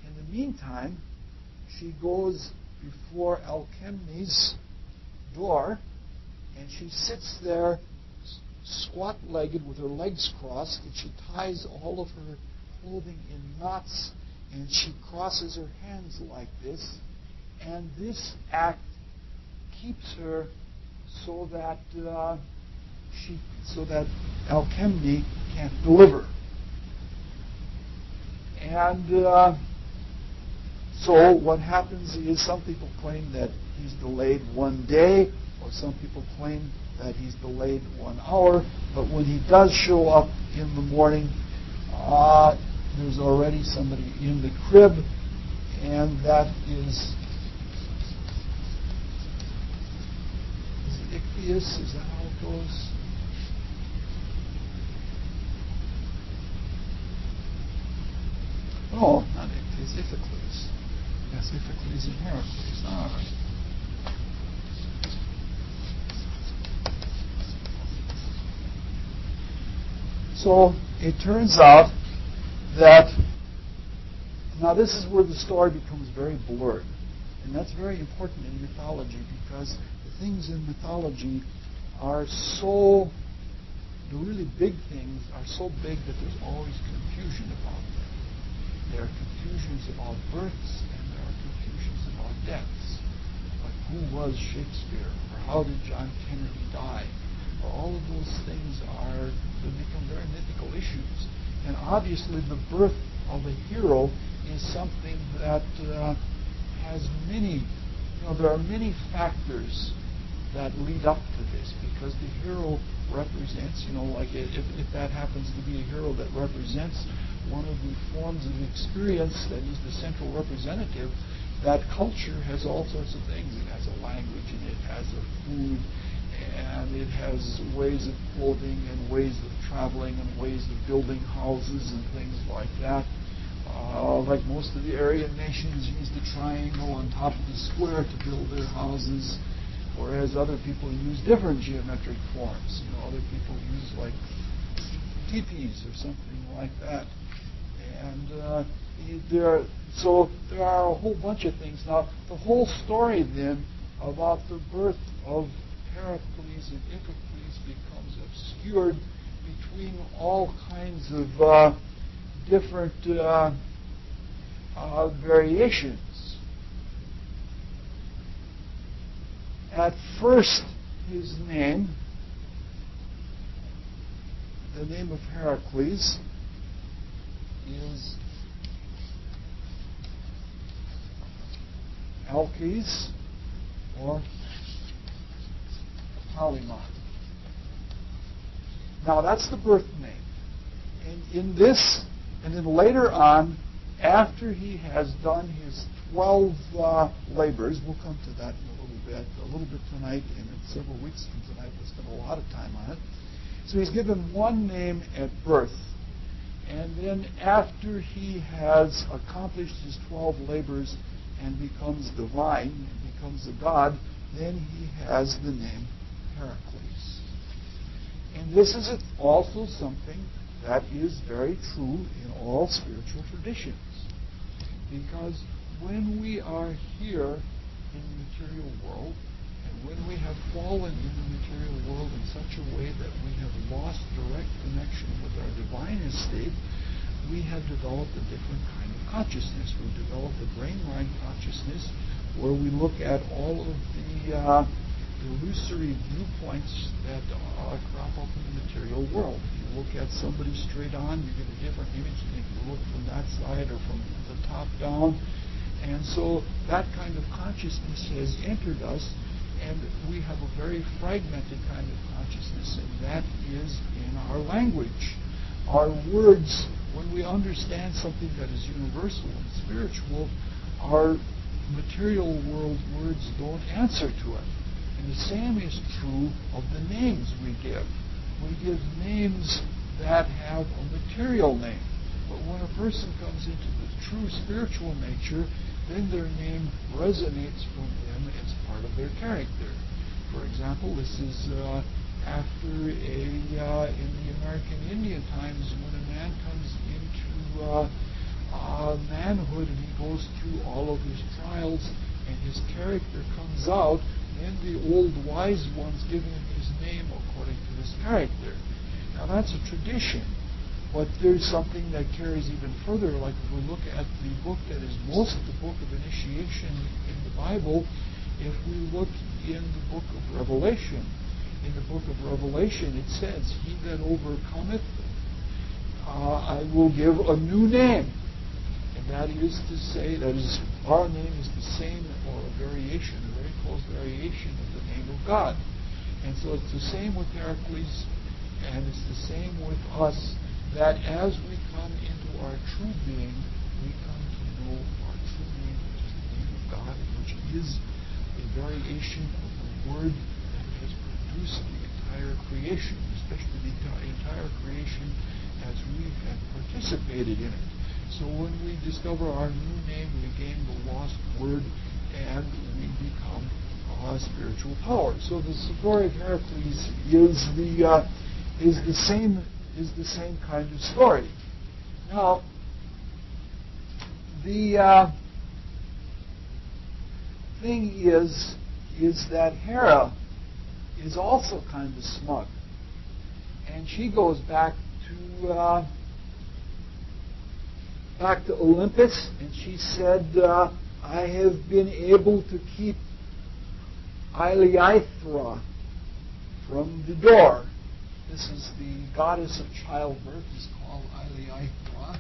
In the meantime, she goes before Alchemne's door, and she sits there squat-legged with her legs crossed, and she ties all of her clothing in knots, and she crosses her hands like this. And this act keeps her so that Alchemne can't deliver. And so what happens is some people claim that he's delayed 1 day, or some people claim that he's delayed 1 hour. But when he does show up in the morning, there's already somebody in the crib, and that is it Ictius? Is that how it goes? Oh, not Ictius, Iphicles. Yes, Iphicles and Heracles. All right. So it turns out that now this is where the story becomes very blurred. And that's very important in mythology, because the things in mythology are so, the really big things are so big that there's always confusion about them. There are confusions about births, and there are confusions about deaths. Like who was Shakespeare, or how did John Kennedy die? Or all of those things they become very mythical issues. And obviously the birth of a hero is something that has many, there are many factors that lead up to this, because the hero represents, like if that happens to be a hero that represents one of the forms of experience that is the central representative, that culture has all sorts of things. It has a language, and it has a food, and it has ways of clothing, and ways of traveling, and ways of building houses and things like that. Like most of the Aryan nations use the triangle on top of the square to build their houses, whereas other people use different geometric forms. Other people use like teepees or something like that. And there are a whole bunch of things. Now, the whole story then about the birth of Heracles and Iphicles becomes obscured between all kinds of different variations. At first, his name, the name of Heracles, is Alkes or Polyma. Now that's the birth name. And in this, and then later on, after he has done his 12 labors, we'll come to that in a little bit tonight, and in several weeks from tonight, we'll spend a lot of time on it. So he's given one name at birth. And then after he has accomplished his 12 labors and becomes divine, and becomes a god, then he has the name Heracles. And this is also something that is very true in all spiritual traditions. Because when we are here in the material world, and when we have fallen in the material world in such a way that we have lost direct connection with our divine estate, we have developed a different kind of consciousness. We've developed a brain-mind consciousness where we look at all of the illusory viewpoints that crop up in the material world. If you look at somebody straight on, you get a different image than if you look from that side or from the top down. And so that kind of consciousness has entered us, and we have a very fragmented kind of consciousness, and that is in our language. Our words, when we understand something that is universal and spiritual, our material world words don't answer to it. And the same is true of the names we give. We give names that have a material name. But when a person comes into the true spiritual nature, then their name resonates from them as part of their character. For example, this is after in the American Indian times, when a man comes into manhood and he goes through all of his trials and his character comes out, then the old wise ones give him his name according to his character. Now that's a tradition, but there's something that carries even further. Like if we look at the book that is most of the book of initiation in the Bible, if we look in the book of Revelation, in the book of Revelation it says, "He that overcometh, I will give a new name." And that is to say, that is, our name is the same or a variation, a very close variation of the name of God. And so it's the same with Heracles, and it's the same with us, that as we come into our true being, we come to know our true being, which is the name of God, which is a variation of the word that has produced the entire creation, especially the entire creation as we have participated in it. So when we discover our new name, we gain the lost word, and we become a spiritual power. So the story of Heracles is the same kind of story. Now, the thing is that Hera is also kind of smug, and she goes back to Olympus, and she said, "I have been able to keep Iliathra from the door." This is the goddess of childbirth, is called Iliathra.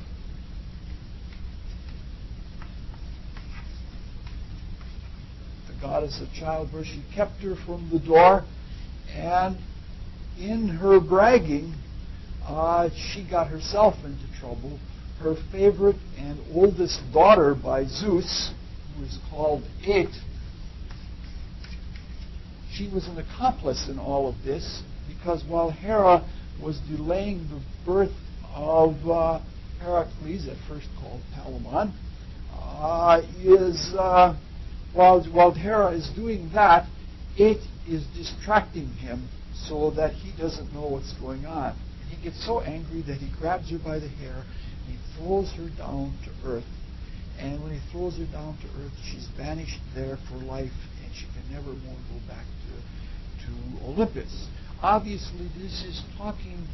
The goddess of childbirth, she kept her from the door, and in her bragging, she got herself into trouble. Her favorite and oldest daughter by Zeus, who is called It, she was an accomplice in all of this, because while Hera was delaying the birth of Heracles, at first called Palamon, while Hera is doing that, It is distracting him so that he doesn't know what's going on. And he gets so angry that he grabs her by the hair and he throws her down to earth. And when he throws her down to earth, she's banished there for life, and she can never more go back to Olympus. Obviously, this is talking,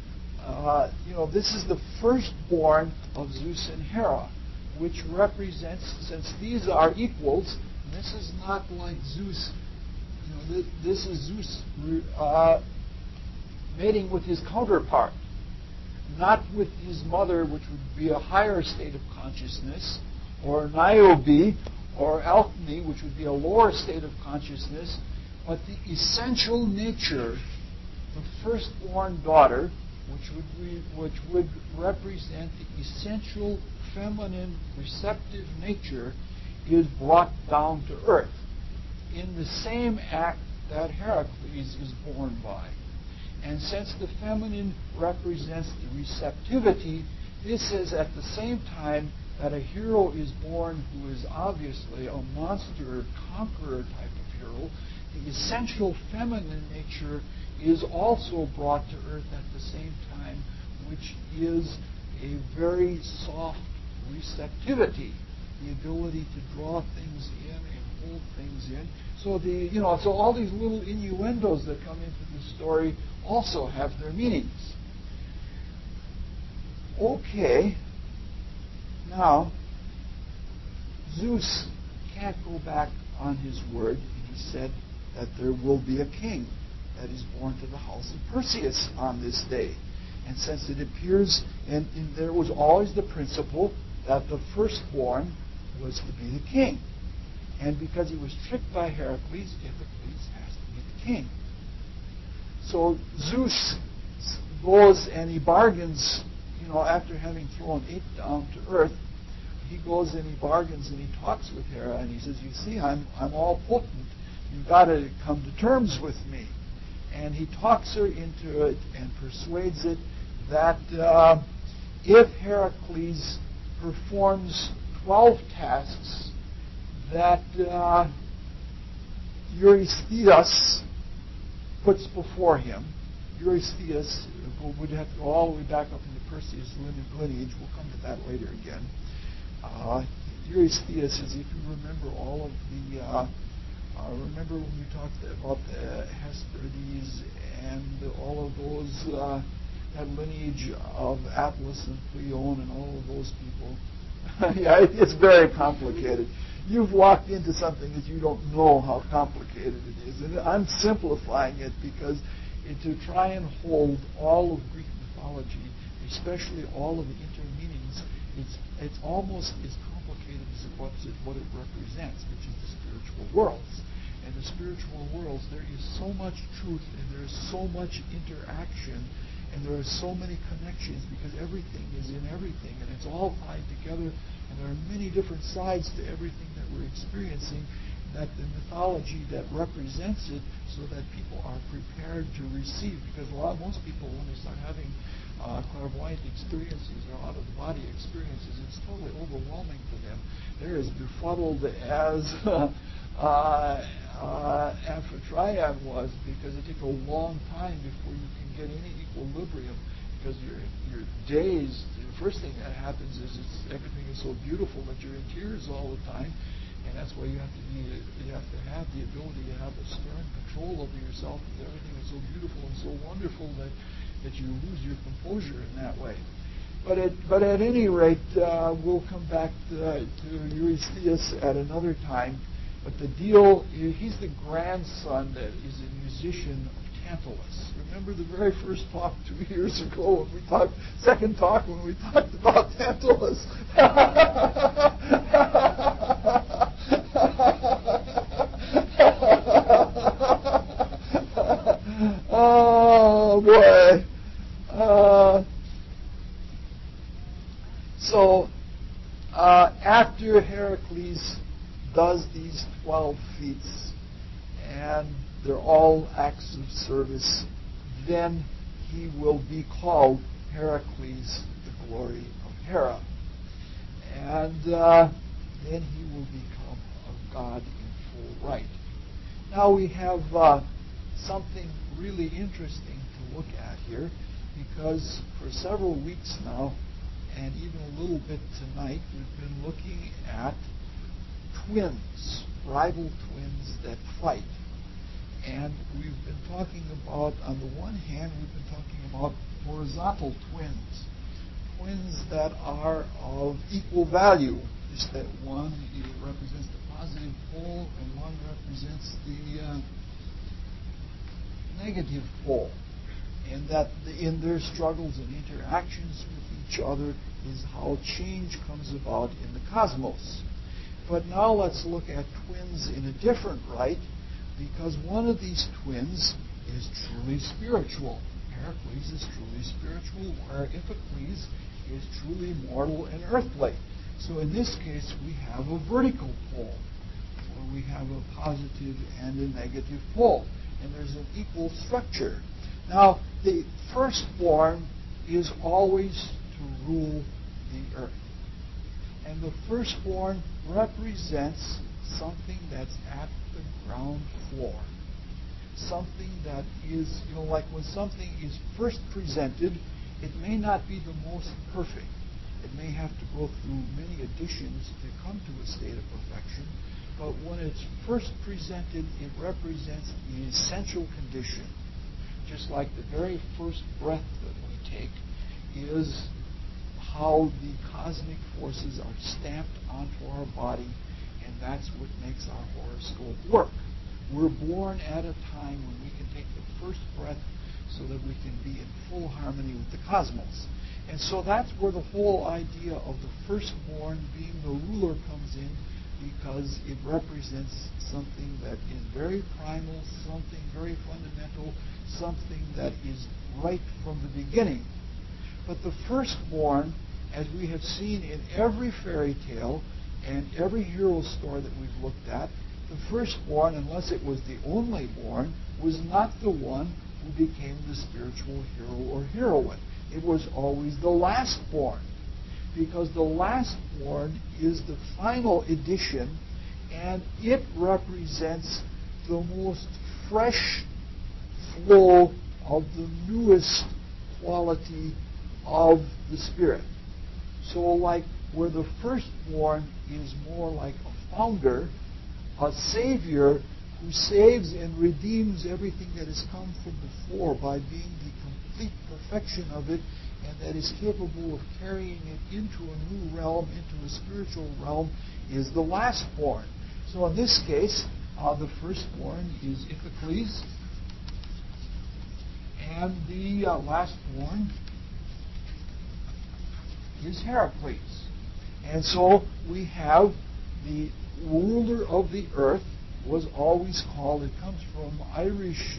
this is the firstborn of Zeus and Hera, which represents, since these are equals, this is not like Zeus this is Zeus mating with his counterpart, not with his mother, which would be a higher state of consciousness, or Niobe, or Alchemy, which would be a lower state of consciousness, but the essential nature, the firstborn daughter, which would represent the essential feminine receptive nature, is brought down to earth in the same act that Heracles is born by. And since the feminine represents the receptivity, this is at the same time that a hero is born who is obviously a monster, conqueror type of hero. The essential feminine nature is also brought to earth at the same time, which is a very soft receptivity, the ability to draw things in and hold things in. So so all these little innuendos that come into the story also have their meanings. Okay, now Zeus can't go back on his word. He said that there will be a king that is born to the house of Perseus on this day. And since it appears, and there was always the principle that the firstborn was to be the king. And because he was tricked by Heracles, Heracles has to be the king. So Zeus goes and he bargains, after having thrown 8 down to earth, he goes and he bargains and he talks with Hera and he says, you see, I'm all potent. You've got to come to terms with me. And he talks her into it and persuades it that if Heracles performs 12 tasks that Eurystheus puts before him, Eurystheus would have to go all the way back up into Perseus' lineage. We'll come to that later again. Eurystheus is, if you remember all of the remember when we talked about the Hesperides and all of those, that lineage of Atlas and Cleon and all of those people? Yeah, it's very complicated. You've walked into something that you don't know how complicated it is. And I'm simplifying it because to try and hold all of Greek mythology, especially all of the intermeanings, it's almost as complicated as what it represents, which is the spiritual worlds. And the spiritual worlds, there is so much truth and there is so much interaction and there are so many connections because everything is in everything and it's all tied together and there are many different sides to everything that we're experiencing, that the mythology that represents it so that people are prepared to receive, because most people when they start having clairvoyant experiences or out-of-the-body experiences, it's totally overwhelming to them. They're as befuddled as Amphitryon was, because it takes a long time before you can get any equilibrium, because you're dazed. The first thing that happens is everything is so beautiful that you're in tears all the time, and that's why you have to have the ability to have a stern control over yourself, because everything is so beautiful and so wonderful that you lose your composure in that way. But at any rate, we'll come back to Eurystheus at another time. But the deal, he's the grandson that is a musician of Tantalus. Remember the very first talk 2 years ago when we talked, second talk when we talked about Tantalus? Oh, boy. So, after Heracles does these 12 feats, and they're all acts of service, then he will be called Heracles, the glory of Hera. And then he will become a god in full right. Now we have something really interesting to look at here, because for several weeks now, and even a little bit tonight, we've been looking at twins, rival twins that fight. And we've been talking about, on the one hand, we've been talking about horizontal twins, twins that are of equal value, just that one represents the positive pole and one represents negative pole, and that in their struggles and interactions with each other is how change comes about in the cosmos. But now let's look at twins in a different light, because one of these twins is truly spiritual. Heracles is truly spiritual, where Iphicles is truly mortal and earthly. So in this case, we have a vertical pole, where we have a positive and a negative pole, and there's an equal structure. Now, the firstborn is always to rule the earth. And the firstborn represents something that's at the ground floor. Something that is, like when something is first presented, it may not be the most perfect. It may have to go through many additions to come to a state of perfection. But when it's first presented, it represents the essential condition. Just like the very first breath that we take is how the cosmic forces are stamped onto our body, and that's what makes our horoscope work. We're born at a time when we can take the first breath so that we can be in full harmony with the cosmos. And so that's where the whole idea of the firstborn being the ruler comes in, because it represents something that is very primal, something very fundamental, something that is right from the beginning. But the firstborn, as we have seen in every fairy tale and every hero story that we've looked at, the firstborn, unless it was the only born, was not the one who became the spiritual hero or heroine. It was always the lastborn, because the lastborn is the final edition, and it represents the most fresh flow of the newest quality of the Spirit. So like where the firstborn is more like a founder, a savior who saves and redeems everything that has come from before by being the complete perfection of it, and that is capable of carrying it into a new realm, into a spiritual realm, is the lastborn. So in this case, the firstborn is Iphicles, and the lastborn is Heracles. And so we have the ruler of the earth was always called, it comes from Irish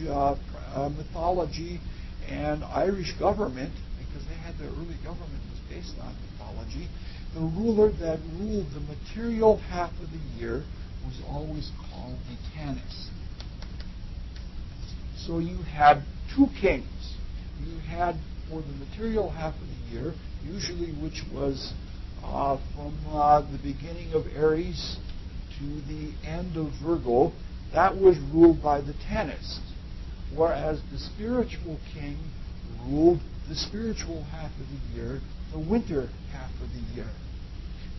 mythology and Irish government, because they had their early government was based on mythology. The ruler that ruled the material half of the year was always called the Tanis. So you had two kings. You had, for the material half of the year, usually which was from the beginning of Aries to the end of Virgo, that was ruled by the Tanist, whereas the spiritual king ruled the spiritual half of the year, the winter half of the year.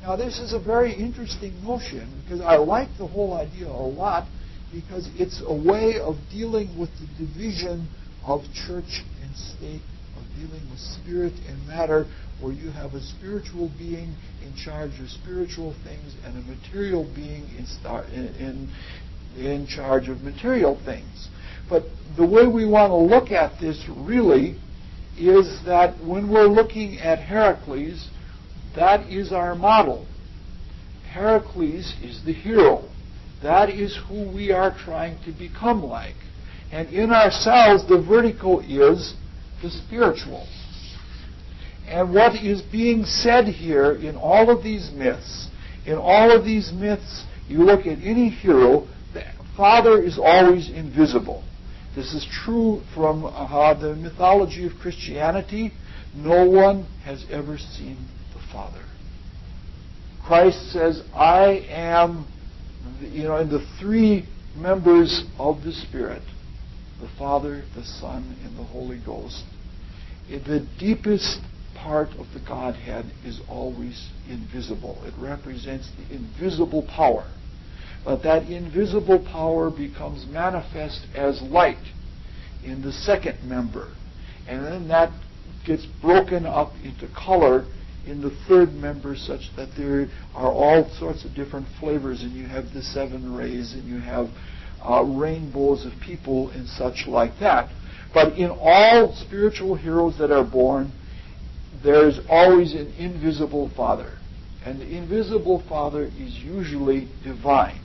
Now this is a very interesting notion, because I like the whole idea a lot, because it's a way of dealing with the division of church and state, of dealing with spirit and matter, where you have a spiritual being in charge of spiritual things and a material being in charge of material things. But the way we want to look at this really is that when we're looking at Heracles, that is our model. Heracles is the hero. That is who we are trying to become like. And in ourselves, the vertical is the spiritual. And what is being said here in all of these myths, you look at any hero, the Father is always invisible. This is true from the mythology of Christianity. No one has ever seen the Father. Christ says, I am, in the three members of the Spirit, the Father, the Son, and the Holy Ghost. The deepest part of the Godhead is always invisible. It represents the invisible power. But that invisible power becomes manifest as light in the second member. And then that gets broken up into color in the third member, such that there are all sorts of different flavors, and you have the seven rays, and you have rainbows of people and such like that. But in all spiritual heroes that are born, there's always an invisible father. And the invisible father is usually divine.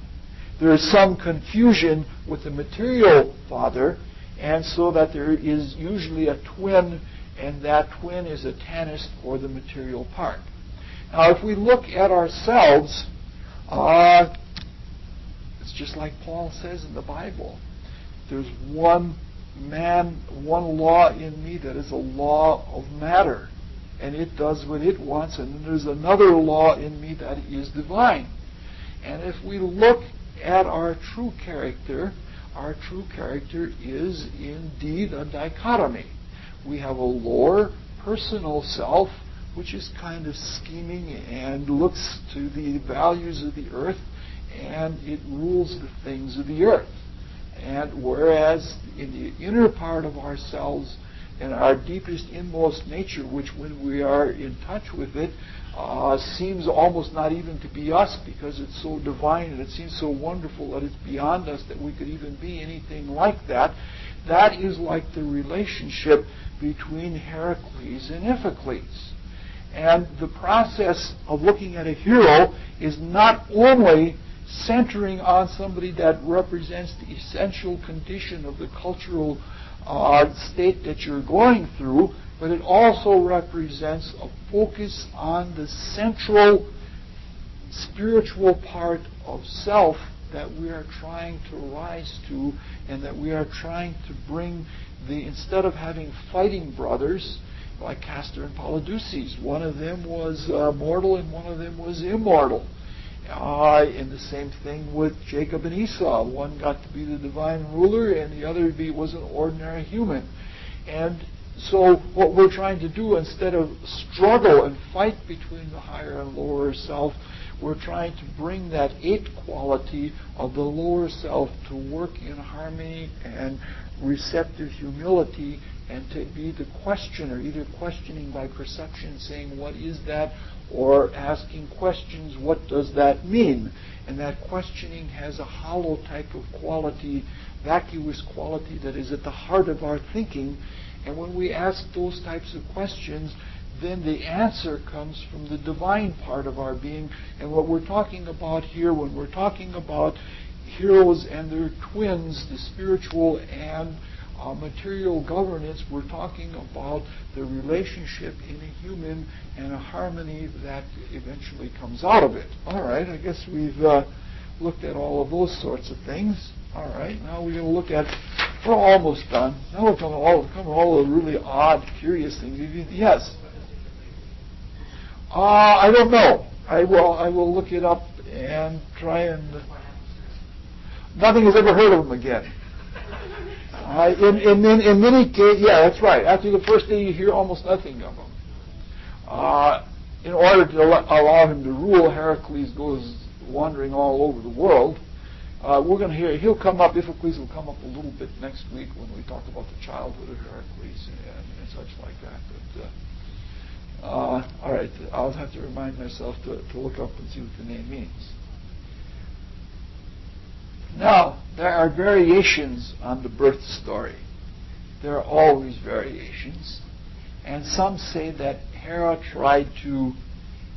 There is some confusion with the material father, and so that there is usually a twin, and that twin is a tanist for the material part. Now, if we look at ourselves, it's just like Paul says in the Bible. There's one man, one law in me that is a law of matter, and it does what it wants, and then there's another law in me that is divine. And if we look at our true character is indeed a dichotomy. We have a lower personal self, which is kind of scheming and looks to the values of the earth, and it rules the things of the earth. And whereas in the inner part of ourselves, and our deepest, inmost nature, which when we are in touch with it, seems almost not even to be us, because it's so divine and it seems so wonderful that it's beyond us that we could even be anything like that. That is like the relationship between Heracles and Iphicles. And the process of looking at a hero is not only centering on somebody that represents the essential condition of the cultural state that you're going through, but it also represents a focus on the central spiritual part of self that we are trying to rise to, and that we are trying to bring instead of having fighting brothers like Castor and Polydeuces, one of them was mortal and one of them was immortal. And the same thing with Jacob and Esau. One got to be the divine ruler and the other was an ordinary human. And so what we're trying to do, instead of struggle and fight between the higher and lower self, we're trying to bring that eighth quality of the lower self to work in harmony and receptive humility, and to be the questioner, either questioning by perception, saying, what is that? Or asking questions, what does that mean? And that questioning has a hollow type of quality, vacuous quality that is at the heart of our thinking. And when we ask those types of questions, then the answer comes from the divine part of our being. And what we're talking about here, when we're talking about heroes and their twins, the spiritual and material governance, we're talking about the relationship in a human and a harmony that eventually comes out of it. All right, I guess we've looked at all of those sorts of things. All right, now we're going to look at, we're almost done. Now we're going to come to all the really odd, curious things. Yes? I don't know. I will look it up and try and... Nothing has ever heard of them again. In many cases, yeah, that's right. After the first day, you hear almost nothing of them. In order to allow him to rule, Heracles goes wandering all over the world. We're going to hear, he'll come up, Iphicles will come up a little bit next week when we talk about the childhood of Heracles and such like that. But, all right, I'll have to remind myself to look up and see what the name means. Now, there are variations on the birth story. There are always variations. And some say that Hera tried to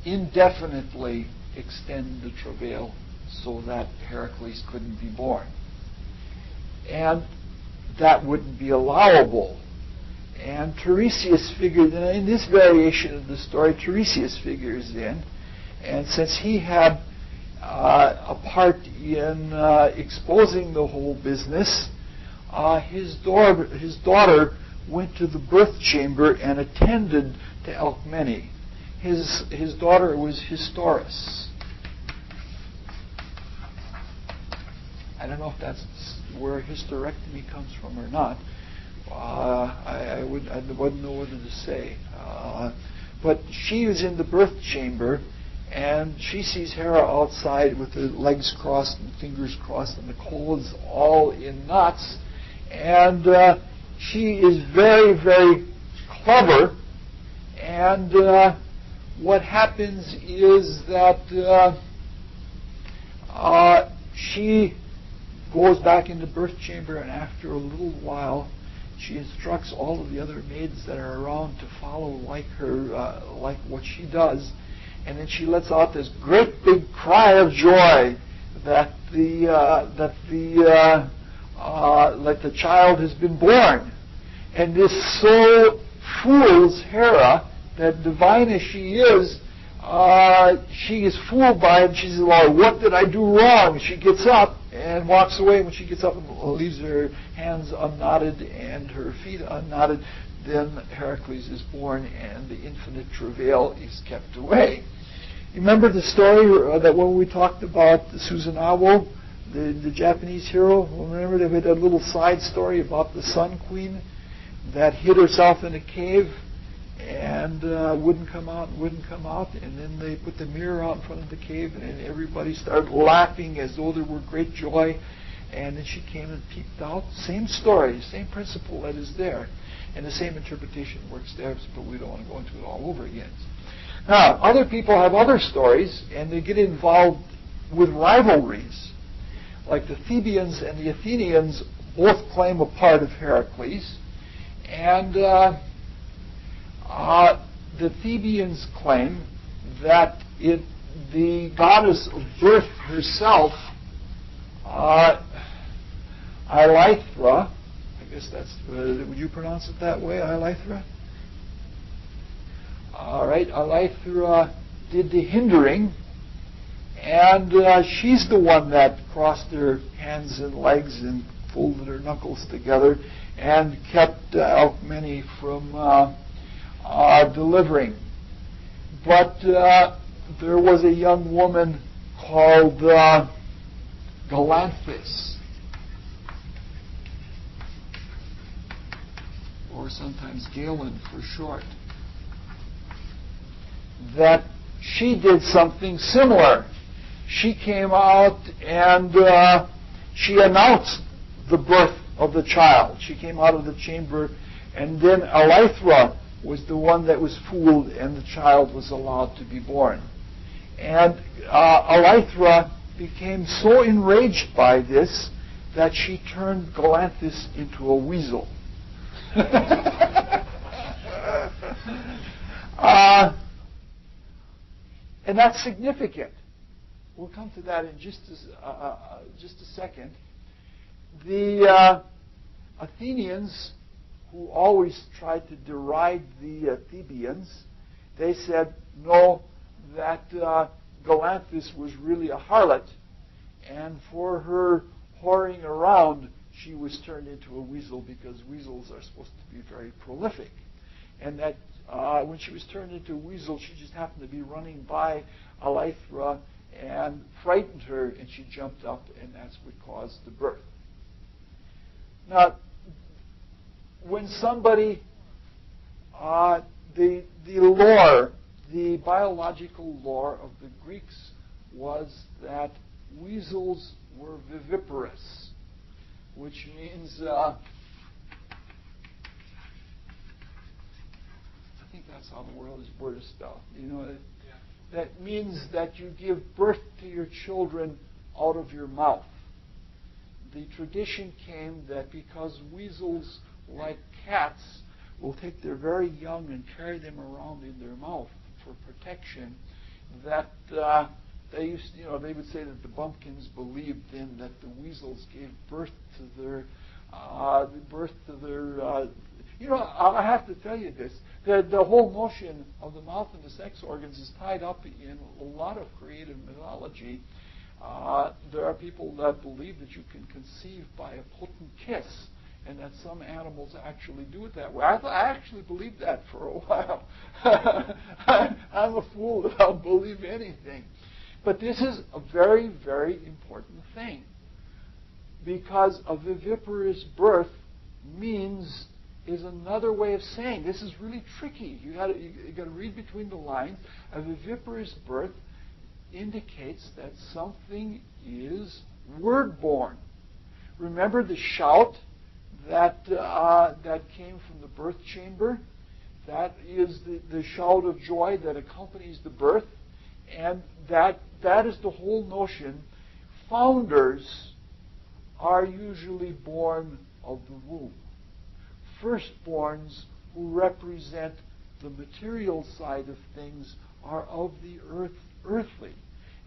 indefinitely extend the travail so that Heracles couldn't be born. And that wouldn't be allowable. And Tiresias figured, in this variation of the story, Tiresias figures in. And since he had a part in exposing the whole business, his daughter went to the birth chamber and attended to Alcmene. His daughter was Historis. I don't know if that's where hysterectomy comes from or not. I wouldn't know what to say. But she was in the birth chamber, and she sees Hera outside with her legs crossed and fingers crossed and the clothes all in knots. And she is very, very clever. And what happens is that she goes back in the birth chamber, and after a little while, she instructs all of the other maids that are around to follow like her, like what she does, and then she lets out this great big cry of joy that the child has been born, and this so fools Hera that, divine as she is fooled by it. She says, "Well, what did I do wrong?" She gets up and walks away. When she gets up and leaves her hands unknotted and her feet unknotted, then Heracles is born and the infinite travail is kept away. You remember the story that when we talked about Susanoo, the Japanese hero? Remember they had a little side story about the Sun Queen that hid herself in a cave and wouldn't come out, and then they put the mirror out in front of the cave, and everybody started laughing as though there were great joy, and then she came and peeped out. Same story, same principle that is there, and the same interpretation works there, but we don't want to go into it all over again. Now, other people have other stories, and they get involved with rivalries. Like the Thebans and the Athenians both claim a part of Heracles, and the Thebans claim that the goddess of birth herself, Eilithra, I guess that's, would you pronounce it that way, Eilithra? All right, Eilithra did the hindering, and she's the one that crossed her hands and legs and folded her knuckles together and kept Alcmene from delivering. But there was a young woman called Galanthus, or sometimes Galen for short, that she did something similar. She came out and she announced the birth of the child. She came out of the chamber, and then Eilithra was the one that was fooled, and the child was allowed to be born. And Eilithra became so enraged by this that she turned Galanthus into a weasel. And that's significant. We'll come to that in just a second. The Athenians, who always tried to deride the Thebans, they said, no, that Galanthus was really a harlot, and for her whoring around, she was turned into a weasel, because weasels are supposed to be very prolific. And that when she was turned into a weasel, she just happened to be running by Eilithra and frightened her, and she jumped up, and that's what caused the birth. Now, when somebody, the lore, the biological lore of the Greeks was that weasels were viviparous, which means, I think that's how the word is spelled. You know, that means that you give birth to your children out of your mouth. The tradition came that because weasels, like cats, will take their very young and carry them around in their mouth for protection, that they used, they would say that the bumpkins believed then that the weasels gave birth to their, I have to tell you this, that the whole notion of the mouth and the sex organs is tied up in a lot of creative mythology. There are people that believe that you can conceive by a potent kiss, and that some animals actually do it that way. I actually believed that for a while. I'm a fool that I'll believe anything. But this is a very, very important thing, because a viviparous birth is another way of saying, this is really tricky. You got to read between the lines. A viviparous birth indicates that something is word-born. Remember the shout that came from the birth chamber? That is the shout of joy that accompanies the birth, and that is the whole notion. Founders are usually born of the womb. Firstborns, who represent the material side of things, are of the earthly,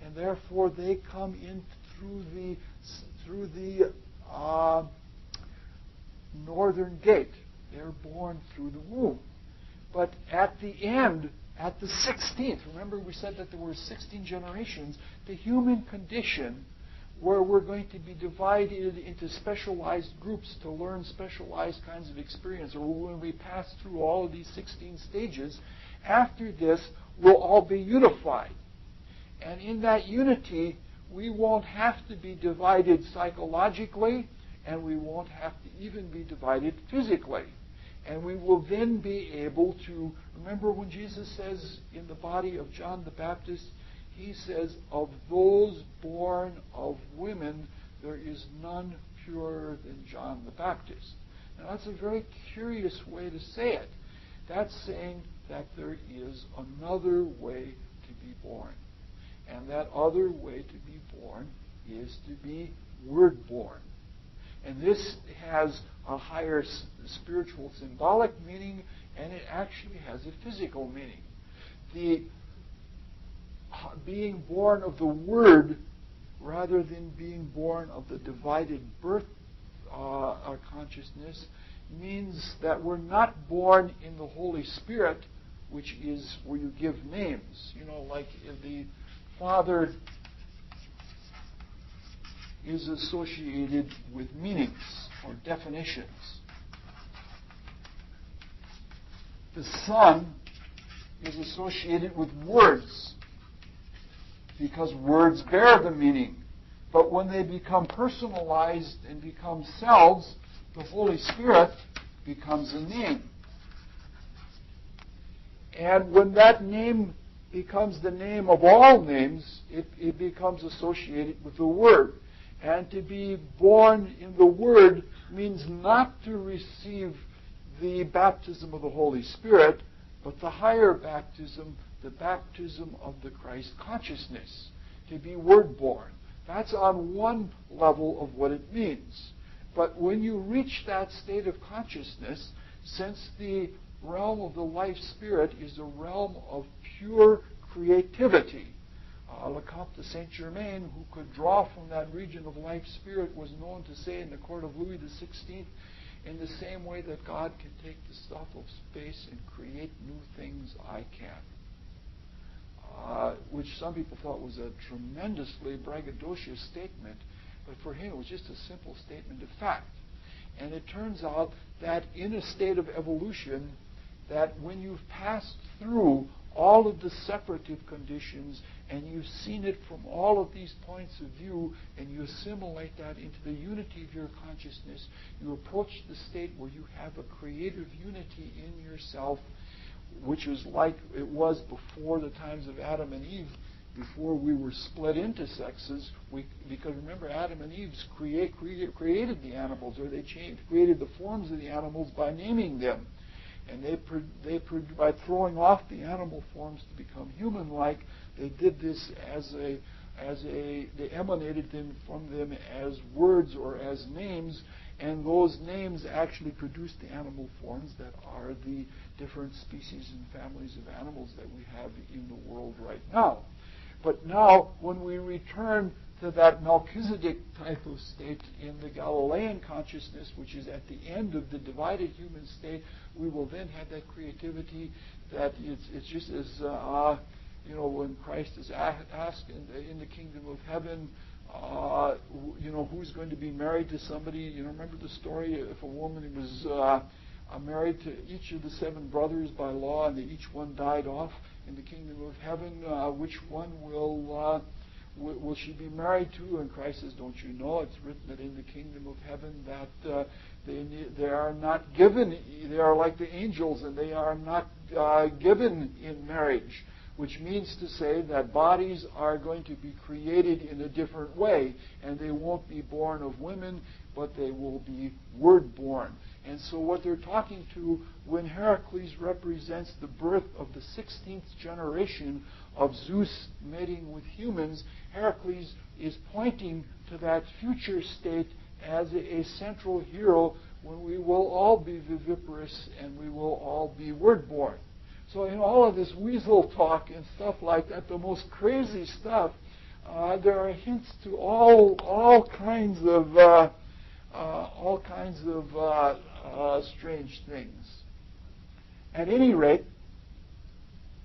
and therefore they come in through the northern gate. They're born through the womb. But at the end, at the 16th, remember we said that there were 16 generations, the human condition, where we're going to be divided into specialized groups to learn specialized kinds of experience, or when we pass through all of these 16 stages, after this, we'll all be unified. And in that unity, we won't have to be divided psychologically, and we won't have to even be divided physically. And we will then be able to, remember when Jesus says in the body of John the Baptist, he says, of those born of women, there is none purer than John the Baptist. Now that's a very curious way to say it. That's saying that there is another way to be born. And that other way to be born is to be word-born. And this has a higher spiritual symbolic meaning, and it actually has a physical meaning. The being born of the Word, rather than being born of the divided birth consciousness, means that we're not born in the Holy Spirit, which is where you give names. You know, like the Father is associated with meanings or definitions. The Son is associated with words, because words bear the meaning. But when they become personalized and become selves, the Holy Spirit becomes a name. And when that name becomes the name of all names, it becomes associated with the Word. And to be born in the Word means not to receive the baptism of the Holy Spirit, but the higher baptism, the baptism of the Christ consciousness, to be Word-born. That's on one level of what it means. But when you reach that state of consciousness, since the realm of the life spirit is a realm of pure creativity, Lecomte de Saint-Germain, who could draw from that region of life spirit, was known to say in the court of Louis XVI, in the same way that God can take the stuff of space and create new things, I can. Which some people thought was a tremendously braggadocious statement, but for him it was just a simple statement of fact. And it turns out that in a state of evolution, that when you've passed through all of the separative conditions and you've seen it from all of these points of view and you assimilate that into the unity of your consciousness, you approach the state where you have a creative unity in yourself, which is like it was before the times of Adam and Eve, before we were split into sexes. Because remember, Adam and Eve created the animals, or they created the forms of the animals by naming them. And by throwing off the animal forms to become human-like, they did this they emanated them from them as words or as names, and those names actually produced the animal forms that are the different species and families of animals that we have in the world right now. But now, when we return to that Melchizedek type of state in the Galilean consciousness, which is at the end of the divided human state, we will then have that creativity that it's just as, when Christ is asked in the kingdom of heaven, who's going to be married to somebody. Remember the story, if a woman was married to each of the 7 brothers by law and each one died off in the kingdom of heaven, which one will she be married to? And Christ says, don't you know, it's written that in the kingdom of heaven that they are not given, they are like the angels, and they are not given in marriage, which means to say that bodies are going to be created in a different way, and they won't be born of women, but they will be word-born. And so what they're talking to when Heracles represents the birth of the 16th generation of Zeus mating with humans, Heracles is pointing to that future state as a central hero when we will all be viviparous and we will all be word-born. So in all of this weasel talk and stuff like that, the most crazy stuff, there are hints to all kinds of strange things. At any rate,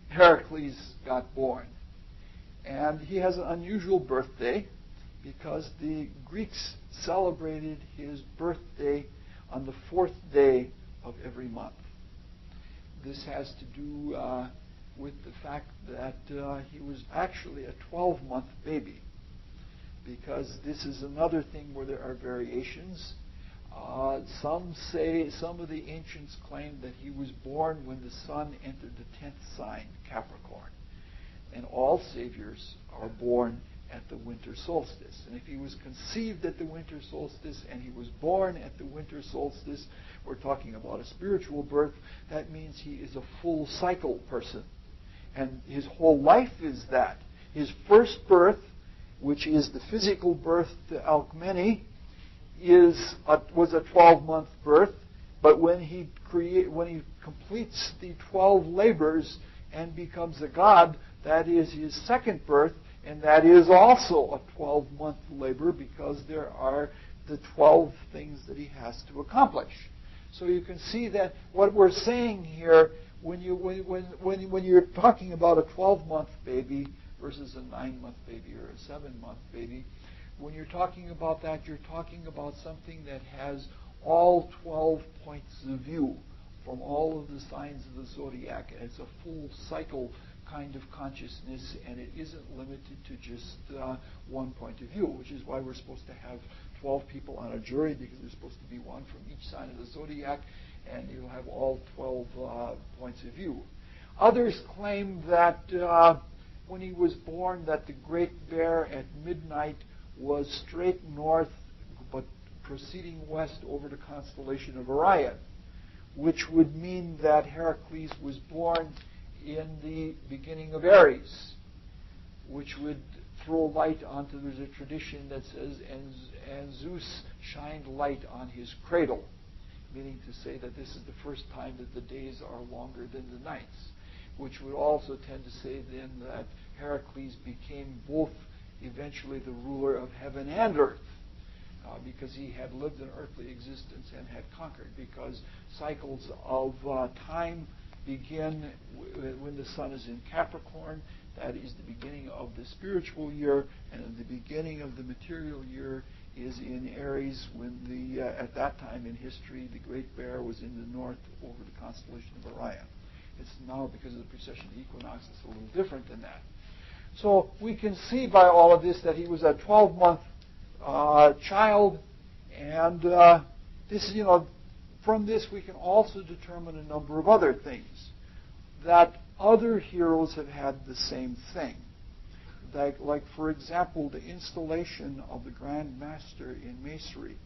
Heracles got born, and he has an unusual birthday because the Greeks celebrated his birthday on the 4th day of every month. This has to do with the fact that he was actually a 12-month baby, because this is another thing where there are variations. Some of the ancients claim that he was born when the sun entered the 10th sign, Capricorn. And all saviors are born at the winter solstice. And if he was conceived at the winter solstice and he was born at the winter solstice, we're talking about a spiritual birth. That means he is a full cycle person. And his whole life is that. His first birth, which is the physical birth to Alcmene, was a 12-month birth. But when he completes the 12 labors and becomes a god, that is his second birth, and that is also a 12-month labor, because there are the 12 things that he has to accomplish. So you can see that what we're saying here, when you're talking about a 12-month baby versus a 9-month baby or a 7-month baby, when you're talking about that, you're talking about something that has all 12 points of view from all of the signs of the zodiac. And it's a full cycle kind of consciousness, and it isn't limited to just one point of view, which is why we're supposed to have 12 people on a jury, because there's supposed to be one from each sign of the zodiac, and you'll have all 12 points of view. Others claim that when he was born, that the Great Bear at midnight was straight north, but proceeding west over the constellation of Orion, which would mean that Heracles was born in the beginning of Aries, which would throw light onto, there's a tradition that says, and Zeus shined light on his cradle, meaning to say that this is the first time that the days are longer than the nights, which would also tend to say then that Heracles became both eventually the ruler of heaven and earth, because he had lived an earthly existence and had conquered, because cycles of time begin when the sun is in Capricorn. That is the beginning of the spiritual year, and the beginning of the material year is in Aries, when at that time in history the Great Bear was in the north over the constellation of Orion. It's now, because of the precession of the equinox, it's a little different than that. So we can see by all of this that he was a 12-month child, and this, from this we can also determine a number of other things. That other heroes have had the same thing. Like for example, the installation of the Grand Master in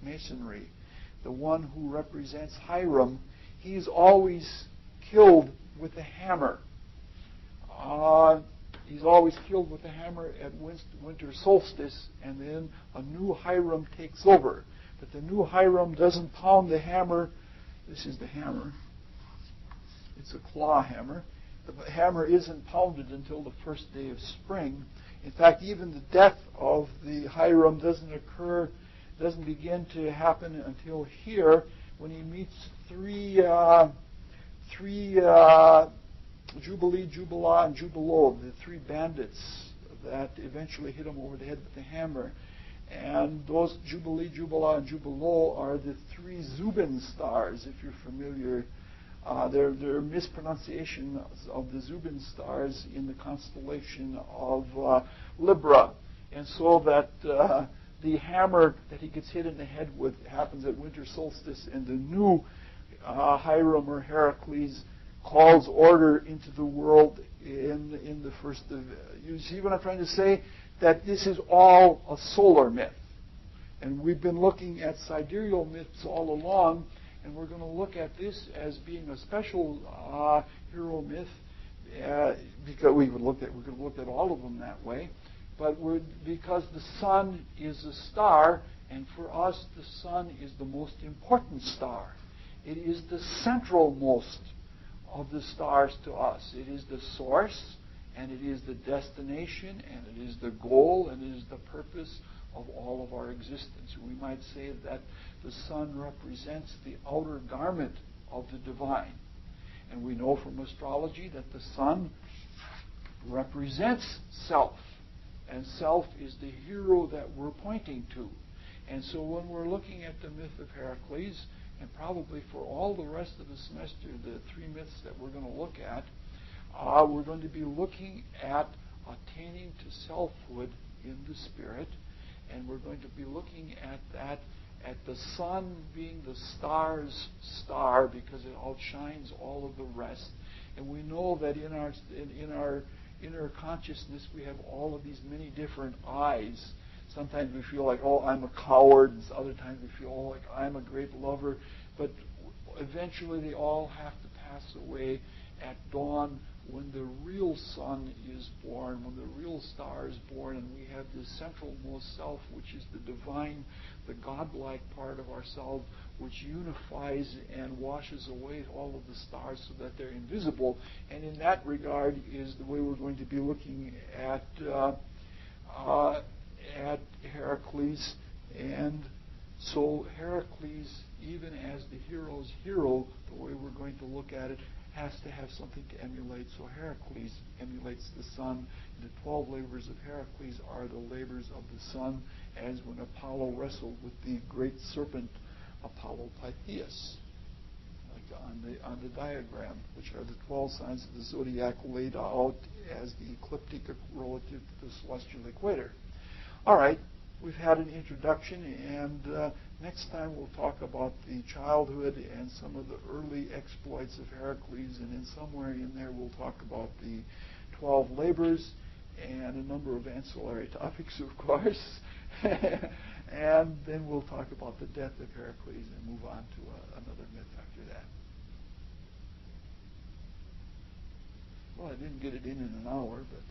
Masonry, the one who represents Hiram, he's always killed with a hammer. He's always killed with a hammer at winter solstice, and then a new Hiram takes over. But the new Hiram doesn't pound the hammer. This is the hammer. It's a claw hammer. The hammer isn't pounded until the first day of spring. In fact, even the death of the Hiram doesn't begin to happen until here, when he meets three Jubilee, Jubilah, and Jubilo, the three bandits that eventually hit him over the head with the hammer. And those Jubilee, Jubilah, and Jubilo are the three Zubin stars, if you're familiar. They're mispronunciations of the Zubin stars in the constellation of Libra. And so that the hammer that he gets hit in the head with happens at winter solstice, and the new Hiram or Heracles calls order into the world in the first of... You see what I'm trying to say? That this is all a solar myth. And we've been looking at sidereal myths all along, and we're going to look at this as being a special hero myth, because we're going to look at all of them that way. But because the sun is a star, And for us, the sun is the most important star. It is the centralmost of the stars to us. It is the source, and it is the destination, and it is the goal, and it is the purpose of all of our existence. We might say that the sun represents the outer garment of the divine. And we know from astrology that the sun represents self, and self is the hero that we're pointing to. And so when we're looking at the myth of Heracles, and probably for all the rest of the semester, the 3 myths that we're going to look at, we're going to be looking at attaining to selfhood in the spirit, and we're going to be looking at that, at the sun being the star's star because it outshines all of the rest. And we know that in our inner consciousness we have all of these many different eyes. Sometimes we feel like, oh, I'm a coward. Other times we feel, oh, like I'm a great lover. But eventually they all have to pass away at dawn when the real sun is born, when the real star is born, and we have this centralmost self, which is the divine, the godlike part of ourselves, which unifies and washes away all of the stars so that they're invisible. And in that regard is the way we're going to be looking at Heracles. And so Heracles, even as the hero's hero, the way we're going to look at it, has to have something to emulate. So Heracles emulates the sun. The 12 labors of Heracles are the labors of the sun, as when Apollo wrestled with the great serpent Apollo Pythias, like on the diagram, which are the 12 signs of the zodiac laid out as the ecliptic relative to the celestial equator. All right, we've had an introduction, and next time we'll talk about the childhood and some of the early exploits of Heracles, and then somewhere in there we'll talk about the 12 labors and a number of ancillary topics, of course. And then we'll talk about the death of Heracles and move on to another myth after that. Well, I didn't get it in an hour, but...